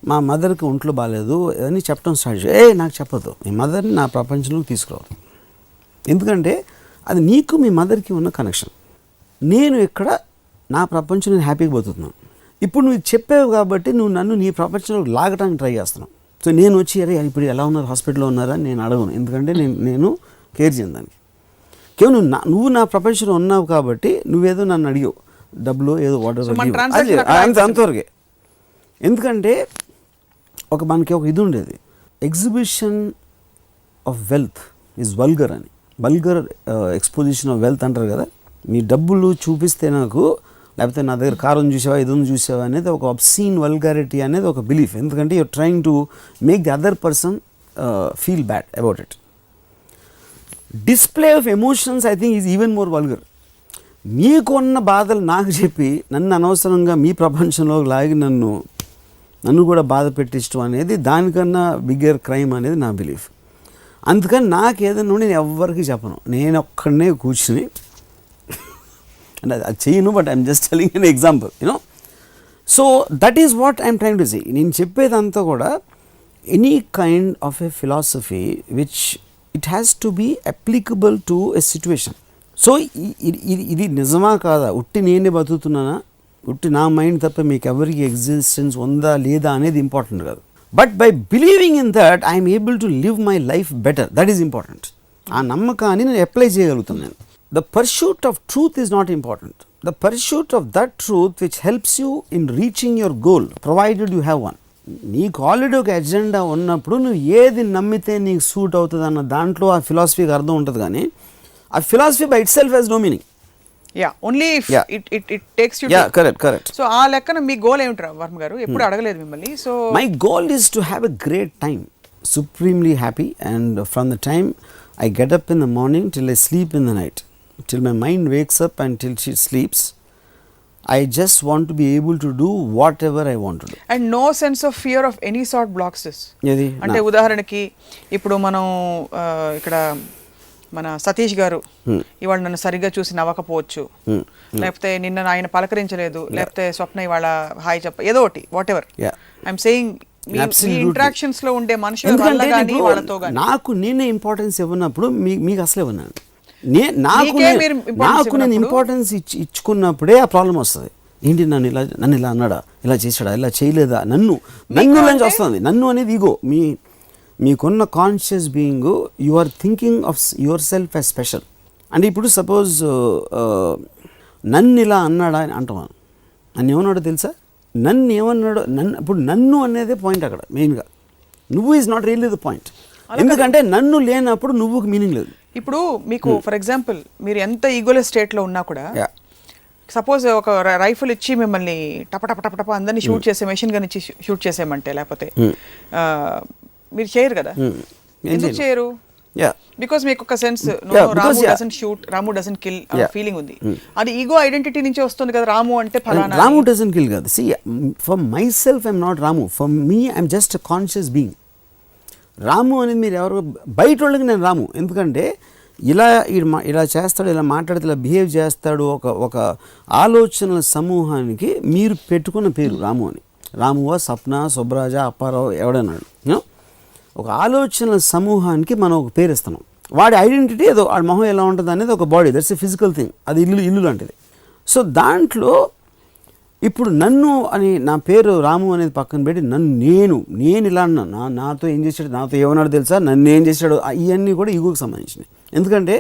మా మదర్కి ఒంట్లో బాగాలేదు అని చెప్పడం స్టార్ట్ చేసి, నాకు చెప్పదు, మీ మదర్ని నా ప్రపంచంలోకి తీసుకురావద్దు, ఎందుకంటే అది నీకు మీ మదర్కి ఉన్న కనెక్షన్. నేను ఇక్కడ నా ప్రపంచం నేను హ్యాపీగా బతుకుతున్నాను. ఇప్పుడు నువ్వు చెప్పావు కాబట్టి నువ్వు నన్ను నీ ప్రపంచంలోకి లాగడానికి ట్రై చేస్తున్నావు. సో నేను వచ్చి అరే ఇప్పుడు ఎలా ఉన్నారు, హాస్పిటల్లో ఉన్నారా నేను అడగను, ఎందుకంటే నేను కేర్ చేయను దానికి. కేవలం నువ్వు నా ప్రపంచంలో ఉన్నావు కాబట్టి నువ్వేదో నన్ను అడిగావు, డబ్బులు ఏదో అంతవరకే. ఎందుకంటే మనకి ఒక ఇది ఉండేది, exhibition of wealth is vulgar అని, వల్గర్ ఎక్స్పోజిషన్ ఆఫ్ వెల్త్ అంటారు కదా. మీ డబ్బులు చూపిస్తే నాకు, లేకపోతే నా దగ్గర కారం చూసావా, ఇదొంది చూసావా అనేది ఒక అబ్సీన్ వల్గారిటీ అనేది ఒక బిలీఫ్. ఎందుకంటే you're trying to make the other person feel bad about it. Display of emotions I think is even more vulgar. మీకున్న బాధలు నాకు చెప్పి నన్ను అనవసరంగా మీ ప్రపంచంలో లాగి నన్ను కూడా బాధ పెట్టించడం అనేది దానికన్నా బిగ్గర్ క్రైమ్ అనేది నా బిలీఫ్. అందుకని నాకు ఏదైనా నేను ఎవ్వరికి చెప్పను, నేను ఒక్కడనే కూర్చుని అంటే అది చెయ్యను, but I'm just telling an example, you know. So that is what I'm trying to say. నేను చెప్పేదంతా కూడా any kind of a philosophy which it has to be applicable to a situation. So ఇది నిజమా కాదా, ఉట్టి నేనే బతుకుతున్నానా, ఉట్టి నా మైండ్ తప్ప మీకు ఎవరికి ఎగ్జిస్టెన్స్ ఉందా లేదా అనేది ఇంపార్టెంట్ కాదు. But by believing in that I'm able to live my life better, that is important. ఆ నమ్మకాన్ని నేను అప్లై చేయగలుగుతున్నాను. The pursuit of truth is not important. The pursuit of that truth which helps you in reaching your goal, provided you have one. నీకు ఆల్రెడీ ఒక ఎజెండా ఉన్నప్పుడు నువ్వు ఏది నమ్మితే నీకు సూట్ అవుతుంది అన్న దాంట్లో ఆ ఫిలాసఫీకి అర్థం ఉంటుంది, కానీ ఆ philosophy by itself has no meaning. Only it takes you. Correct. So ఆ లెక్కన మీ గోల్ ఏమిటి వర్మ గారు? ఎప్పుడు అడగలేదు మిమ్మల్ని. So my goal is to have a great time, supremely happy, and from the time I get up in the morning till I sleep in the night, till my mind wakes up and till she sleeps, I just want to be able to do whatever I want to do. And no sense of fear of any sort blocks this. Yedi అంటే ఉదాహరణకి ఇప్పుడు మనం ఇక్కడ మన సతీష్ గారు ఇవాళ నన్ను సరిగ్గా చూసి నవ్వకపోవచ్చు, లేకపోతే నిన్న ఆయన పలకరించలేదు, లేకపోతే స్వప్న ఇవాళ హాయ్ చెప్ప ఏదో ఒకటి what ever. I'm saying me interactions లో ఉండే మనుషుల వల్ల గానీ వాళ్ళతో గానీ నాకు నేనే ఇంపార్టెన్స్ ఇవ్వనప్పుడు మీకు అసలే ఉన్నాను. నాకు నేను ఇంపార్టెన్స్ ఇచ్చుకున్నప్పుడే ఆ ప్రాబ్లం వస్తుంది. ఏంటి నన్ను ఇలా అన్నాడా, ఇలా చేశాడా, ఇలా చేయలేదా, నన్ను నుంచి వస్తుంది. నన్ను అనేది ఈగో. మీకున్న conscious being, you are thinking of yourself as special. అంటే ఇప్పుడు సపోజ్ నన్ను ఇలా అన్నాడా అని అంటాను, నన్ను ఏమన్నాడో తెలుసా, నన్ను ఏమన్నాడో, ఇప్పుడు నన్ను అనేదే పాయింట్ అక్కడ మెయిన్గా. నువ్వు is not really the point, ఎందుకంటే నన్ను లేనప్పుడు నువ్వుకి మీనింగ్ లేదు. ఇప్పుడు మీకు ఫర్ ఎగ్జాంపుల్ మీరు ఎంత ఈగోలెస్ స్టేట్లో ఉన్నా కూడా సపోజ్ ఒక రైఫిల్ ఇచ్చి మిమ్మల్ని టప అందరినీ షూట్ చేసే మెషిన్ గన్ ఇచ్చి షూట్ చేసేయమంటే లేకపోతే మీరు చేయరు కదా, ఎందుకు చేయరు? బికాస్ మీకు ఒక sense Ramu doesn't shoot, Ramu doesn't kill feeling ఉంది. అది ఈగో ఐడెంటిటీ నుంచి వస్తుంది కదా, రాము అంటే ఫలానా. రాము డజంట్ కిల్ కాదు. See, for myself I'm not Ramu. For me I'm just a conscious being. రాము అనేది మీరు ఎవరు బయట వాళ్ళకి నేను రాము. ఎందుకంటే ఇలా చేస్తాడు, ఇలా మాట్లాడితే, ఇలా బిహేవ్ చేస్తాడు, ఒక ఆలోచనల సమూహానికి మీరు పెట్టుకున్న పేరు రాము అని. రామువా, సప్న, సుబ్రాజ, అప్పారావు ఎవడన్నాడు, ఒక ఆలోచనల సమూహానికి మనం ఒక పేరు ఇస్తున్నాం. వాడి ఐడెంటిటీ ఏదో, వాడి మొహం ఎలా ఉంటుంది అనేది ఒక body, that's a physical thing, అది ఇల్లు లాంటిది. సో దాంట్లో ఇప్పుడు నన్ను అని నా పేరు రాము అనేది పక్కన పెట్టి నేను ఇలా అన్నాను, నాతో ఏం చేశాడు, నాతో ఏమన్నాడు తెలుసా, నన్ను ఏం చేశాడు, ఇవన్నీ కూడా ఈగోకి సంబంధించినవి. ఎందుకంటే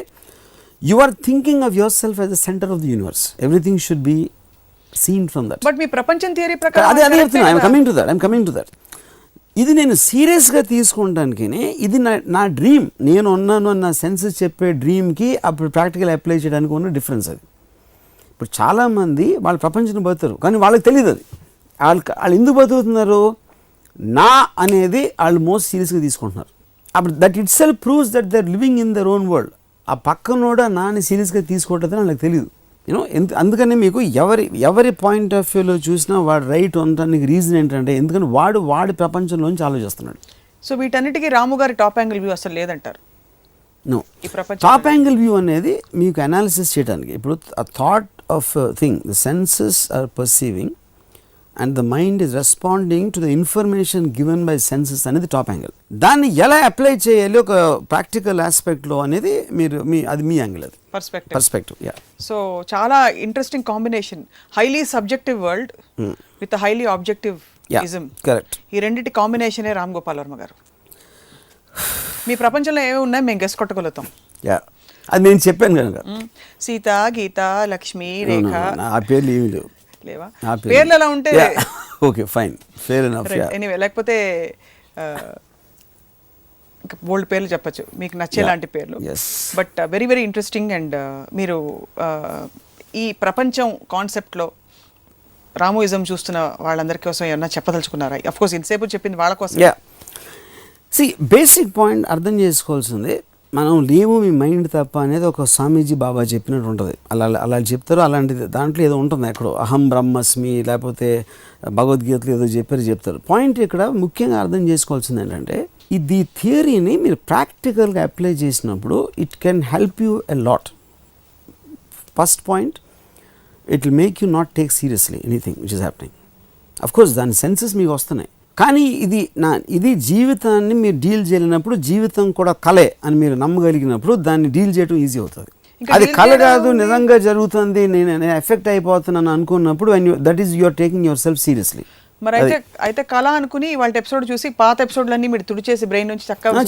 you are thinking of yourself as the centre of the universe. Everything should be seen from that. But మీ ప్రపంచం థియరీ ప్రకారం అదే చెప్తున్నా, ఐఎమ్ కమింగ్ టు దట్. ఇది నేను సీరియస్గా తీసుకుంటానికి, ఇది నా డ్రీమ్, నేను ఉన్నాను అని నా సెన్సెస్ చెప్పే డ్రీమ్కి అప్పుడు ప్రాక్టికల్ అప్లై చేయడానికి ఉన్న డిఫరెన్స్ అది. ఇప్పుడు చాలామంది వాళ్ళ ప్రపంచం బతుకుతారు, కానీ వాళ్ళకి తెలియదు అది. వాళ్ళు ఎందుకు బతుకుతున్నారు, నా అనేది వాళ్ళు మోస్ట్ సీరియస్గా తీసుకుంటున్నారు. అప్పుడు that itself proves that they are living in their own world. ఆ పక్కనోడా నాని సీరియస్గా తీసుకోవట్లేదని వాళ్ళకి తెలియదు. అందుకని మీకు ఎవరి పాయింట్ ఆఫ్ వ్యూలో చూసినా వాడు రైట్ ఉండడానికి రీజన్ ఏంటంటే, ఎందుకంటే వాడి ప్రపంచంలోంచి ఆలోచిస్తున్నాడు. సో వీటన్నిటికీ రాము గారి టాప్ యాంగిల్ వ్యూ అసలు లేదంటారు? నో, టాప్ యాంగిల్ వ్యూ అనేది మీకు అనాలిసిస్ చేయడానికి. ఇప్పుడు thought of thing, the senses are perceiving and the mind is responding to the information given by senses అనేది టాప్ యాంగిల్. దాన్ని ఎలా అప్లై చేయాలి ఒక ప్రాక్టికల్ ఆస్పెక్ట్లో అనేది అది మీ యాంగిల్, అది పర్స్పెక్టివ్. సో చాలా interesting combination, highly subjective world with highly objective ism. Correct. ఈ రెండింటి కాంబినేషనే రామ్ గోపాల్ వర్మ గారు. మీ ప్రపంచంలో ఏమి ఉన్నాయి మేము గెస్ కొట్టగలుగుతాం. అది నేను చెప్పాను కనుక. సీత, గీత, లక్ష్మి, రేఖ, ఆ పేర్లు ఏమి లేవు. లేవా? పేర్లు ఎలా ఉంటే okay, fine, fair enough. Anyway, లేకపోతే బోల్డ్ పేర్లు చెప్పచ్చు మీకు నచ్చేలాంటి పేర్లు. But very very interesting. And మీరు ఈ ప్రపంచం కాన్సెప్ట్లో రామోయిజం చూస్తున్న వాళ్ళందరి కోసం ఏమన్నా చెప్పదలుచుకున్నారా? అఫ్ కోర్స్ ఇంతసేపు చెప్పింది వాళ్ళ కోసం. బేసిక్ పాయింట్ అర్థం చేసుకోవాల్సింది, మనం లేవు మీ మైండ్ తప్ప అనేది ఒక స్వామీజీ బాబా చెప్పినట్టు ఉంటుంది. అలా చెప్తారు, అలాంటిది దాంట్లో ఏదో ఉంటుంది ఎక్కడో, అహం బ్రహ్మస్మి, లేకపోతే భగవద్గీతలో ఏదో చెప్తారు. పాయింట్ ఇక్కడ ముఖ్యంగా అర్థం చేసుకోవాల్సింది ఏంటంటే, ఈ థియరీని మీరు ప్రాక్టికల్గా అప్లై చేసినప్పుడు it can help you a lot. First point, it will make you not take seriously anything which is happening. Of course దాని సెన్సెస్ మీకు వస్తున్నాయి, కానీ ఇది జీవితాన్ని మీరు డీల్ చేయలేనప్పుడు, జీవితం కూడా కలే అని మీరు నమ్మగలిగినప్పుడు దాన్ని డీల్ చేయడం ఈజీ అవుతుంది. అది కల కాదు, నిజంగా జరుగుతుంది, నేను ఎఫెక్ట్ అయిపోతున్నాను అనుకున్నప్పుడు that is you are taking yourself seriously. మరి అయితే కళ అనుకుని వాళ్ళ ఎపిసోడ్ చూసి పాత ఎపిసోడ్లన్నీ మీరు తుడిచేసి బ్రెయిన్ నుంచి చక్కగా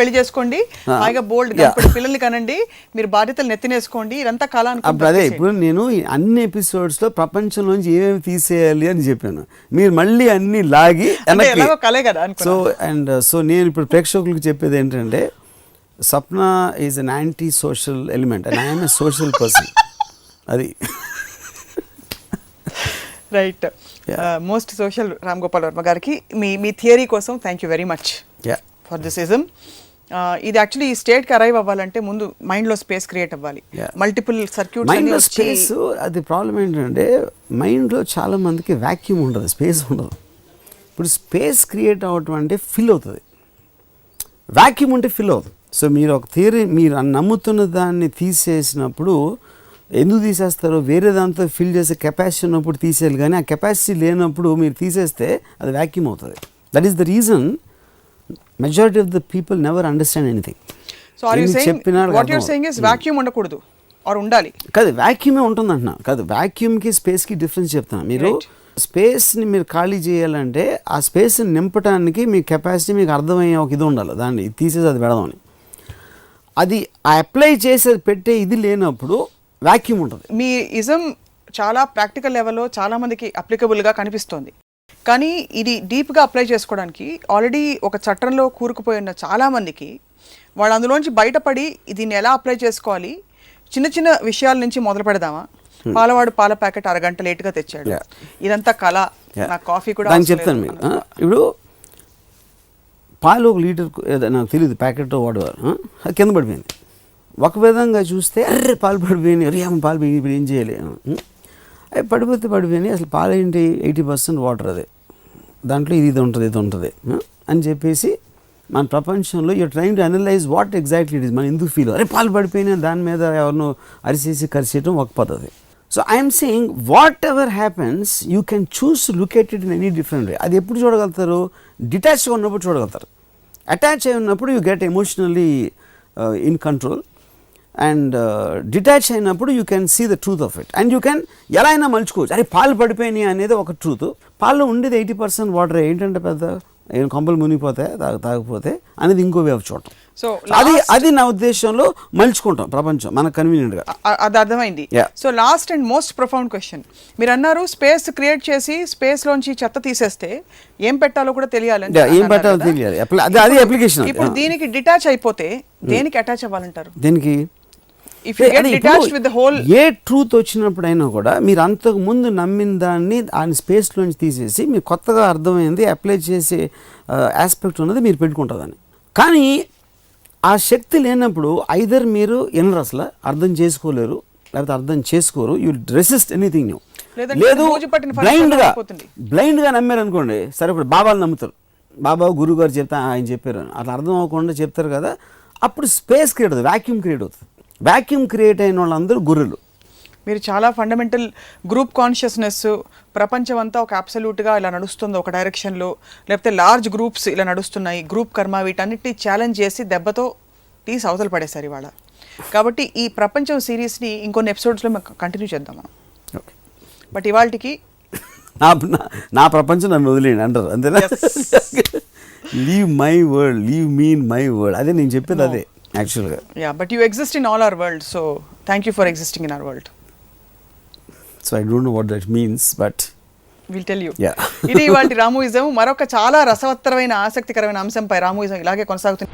పెళ్లి చేసుకోండి, హాయిగా బోల్డ్ పిల్లల్ని కనండి, మీరు బాధ్యతలు నెత్తినేసుకోండి, ఇదంతా కళ అనుకుంటే. అదే ఇప్పుడు నేను అన్ని ఎపిసోడ్స్లో ప్రపంచంలోంచి ఏమేమి తీసేయాలి అని చెప్పాను, మీరు మళ్ళీ అన్ని లాగి కలే కదా. సో నేను ఇప్పుడు ప్రేక్షకులకు చెప్పేది ఏంటంటే, Sapna is an anti social element and I'm a social person. అది right. Most social Ram Gopal Varma గారికి మీ థియరీ కోసం thank you very much for this ism. ఇది యాక్చువల్లీ ఈ స్టేట్కి అరైవ్ అవ్వాలంటే ముందు మైండ్లో స్పేస్ క్రియేట్ అవ్వాలి, మల్టిపుల్ సర్క్యూట్స్ స్పేస్. అది ప్రాబ్లం ఏంటంటే మైండ్లో చాలా మందికి వ్యాక్యూమ్ ఉండదు, స్పేస్ ఉండదు. ఇప్పుడు స్పేస్ క్రియేట్ అవ్వటం అంటే ఫిల్ అవుతుంది, వ్యాక్యూమ్ ఉంటే ఫిల్ అవుతుంది. సో మీరు ఒక థియరీ, మీరు నమ్ముతున్న దాన్ని తీసేసినప్పుడు ఎందుకు తీసేస్తారో, వేరే దాంతో ఫిల్ చేసే కెపాసిటీ ఉన్నప్పుడు తీసేయాలి, కానీ ఆ కెపాసిటీ లేనప్పుడు మీరు తీసేస్తే అది వ్యాక్యూమ్ అవుతుంది. That is the reason majority of the people never understand anything. So are you saying what you are saying is vacuum ఉండకూడదు ఆర్ ఉండాలి? కాదు, వ్యాక్యూమే ఉంటుంది అంటున్నా. కాదు, వ్యాక్యూమ్కి స్పేస్కి డిఫరెన్స్ చెప్తాను. మీరు స్పేస్ని మీరు ఖాళీ చేయాలంటే ఆ స్పేస్ని నింపడానికి మీ కెపాసిటీ మీకు అర్థమయ్యే ఒక ఇది ఉండాలి, దాన్ని తీసేసి అది పెడదామని. అది అప్లై చేసేది పెట్టే ఇది లేనప్పుడు వ్యాక్యూమ్ ఉంటుంది. మీ ఇజం చాలా ప్రాక్టికల్ లెవెల్లో చాలా మందికి అప్లికబుల్గా కనిపిస్తోంది, కానీ ఇది డీప్గా అప్లై చేసుకోవడానికి ఆల్రెడీ ఒక చట్టంలో కూరుకుపోయిన చాలామందికి వాళ్ళు అందులోంచి బయటపడి దీన్ని ఎలా అప్లై చేసుకోవాలి, చిన్న చిన్న విషయాల నుంచి మొదలు పెడదామా? పాలవాడు పాల ప్యాకెట్ అరగంట లేట్గా తెచ్చాడు, ఇదంతా కళ, నాకు కాఫీ కూడా దానికి చెప్తాను మీకు. ఇప్పుడు పాలు 1 లీటర్ నాకు తెలియదు ప్యాకెట్ వాడేవారు, అది కింద పడిపోయింది. ఒక విధంగా చూస్తే అర్రే పాలు పడిపోయినాయి, అరే అమ్మ పాలు పోయి ఇప్పుడు ఏం చేయాలి, అవి పడిపోయినాయి. అసలు పాలు ఏంటి 80% వాటర్, అదే దాంట్లో ఇది ఉంటుంది అని చెప్పేసి మన ప్రపంచంలో you're trying to analyse what exactly it is. మనం ఎందుకు ఫీల్ అరే పాలు పడిపోయినా దాని మీద ఎవరినో అరిసేసి కరిచేయటం ఒక పద్ధతి. So I'm saying whatever happens you can choose to look at it in any different way. అది ఎప్పుడు చూడగలుగుతారు? డిటాచ్గా ఉన్నప్పుడు చూడగలుగుతారు. అటాచ్ అయి ఉన్నప్పుడు you get emotionally in control, and detach అయినప్పుడు you can see the truth of it, and you can ఎలా అయినా మలుచుకోవచ్చు. అరే పాలు పడిపోయినాయి అనేది ఒక ట్రూత్, పాల్లో ఉండేది 80% వాటర్, ఏంటంటే పెద్ద కొంపలు మునిగిపోతే తాగకపోతే అనేది ఇంకో వే ఆఫ్ చూడటం. సో అది నా ఉద్దేశంలో మలుచుకుంటాం ప్రపంచం మనకు కన్వీనియంట్గా. అది అర్థమైంది. So last and most profound question, మీరు అన్నారు స్పేస్ క్రియేట్ చేసి స్పేస్ లోంచి చెత్త తీసేస్తే ఏం పెట్టాలో కూడా తెలియాలి. ఏం పెట్టాలో తెలియాలి, అది అప్లికేషన్. ఇప్పుడు దీనికి డిటాచ్ అయిపోతే దేనికి అటాచ్ అవ్వాలంటారు? దీనికి ఏ ట్రూత్ వచ్చినప్పుడైనా కూడా మీరు అంతకు ముందు నమ్మిన దాన్ని ఆయన స్పేస్లోంచి తీసేసి మీరు కొత్తగా అర్థమైంది అప్లై చేసే ఆస్పెక్ట్ ఉన్నది మీరు పెట్టుకుంటుందని. కానీ ఆ శక్తి లేనప్పుడు ఐదర్ మీరు ఎన్నరు అసలు అర్థం చేసుకోలేరు, లేకపోతే అర్థం చేసుకోరు, యూ రెసిస్ట్ ఎనీథింగ్ న్యూ. లేదు బ్లైండ్గా నమ్మారు అనుకోండి, సరే ఇప్పుడు బాబాలు నమ్ముతారు, బాబా గురువు గారు చెప్తా ఆయన చెప్పారు అట్లా అర్థం అవ్వకుండా చెప్తారు కదా, అప్పుడు స్పేస్ క్రియేట్ అవుతుంది, వాక్యూమ్ క్రియేట్ అవుతుంది. వాక్యూమ్ క్రియేట్ అయిన వాళ్ళందరూ గుర్రెలు. మీరు చాలా ఫండమెంటల్ గ్రూప్ కాన్షియస్నెస్, ప్రపంచం అంతా ఒక అబ్సల్యూట్గా ఇలా నడుస్తుంది ఒక డైరెక్షన్లో, లేకపోతే లార్జ్ గ్రూప్స్ ఇలా నడుస్తున్నాయి, గ్రూప్ కర్మ, వీటన్నిటిని ఛాలెంజ్ చేసి దెబ్బతో తీసి అవతల పడేశారు ఇవాళ. కాబట్టి ఈ ప్రపంచం సిరీస్ని ఇంకొన్ని ఎపిసోడ్స్లో మేము కంటిన్యూ చేద్దాం మనం. బట్ ఇవాళకి నా ప్రపంచం నన్ను వదిలేండి అంటారు అంతేనా? Leave my world, leave me in my world, అదే నేను చెప్పేది అదే యాక్చువల్గా. Yeah, but you exist in all our world, so thank you for existing in our world. So I don't know what that means, but will tell you. ఇది ఇవాళ రాముయిజం. మరొక చాలా రసవత్తరమైన ఆసక్తికరమైన అంశంపై రాముయిజం ఇలాగే కొనసాగుతుంది.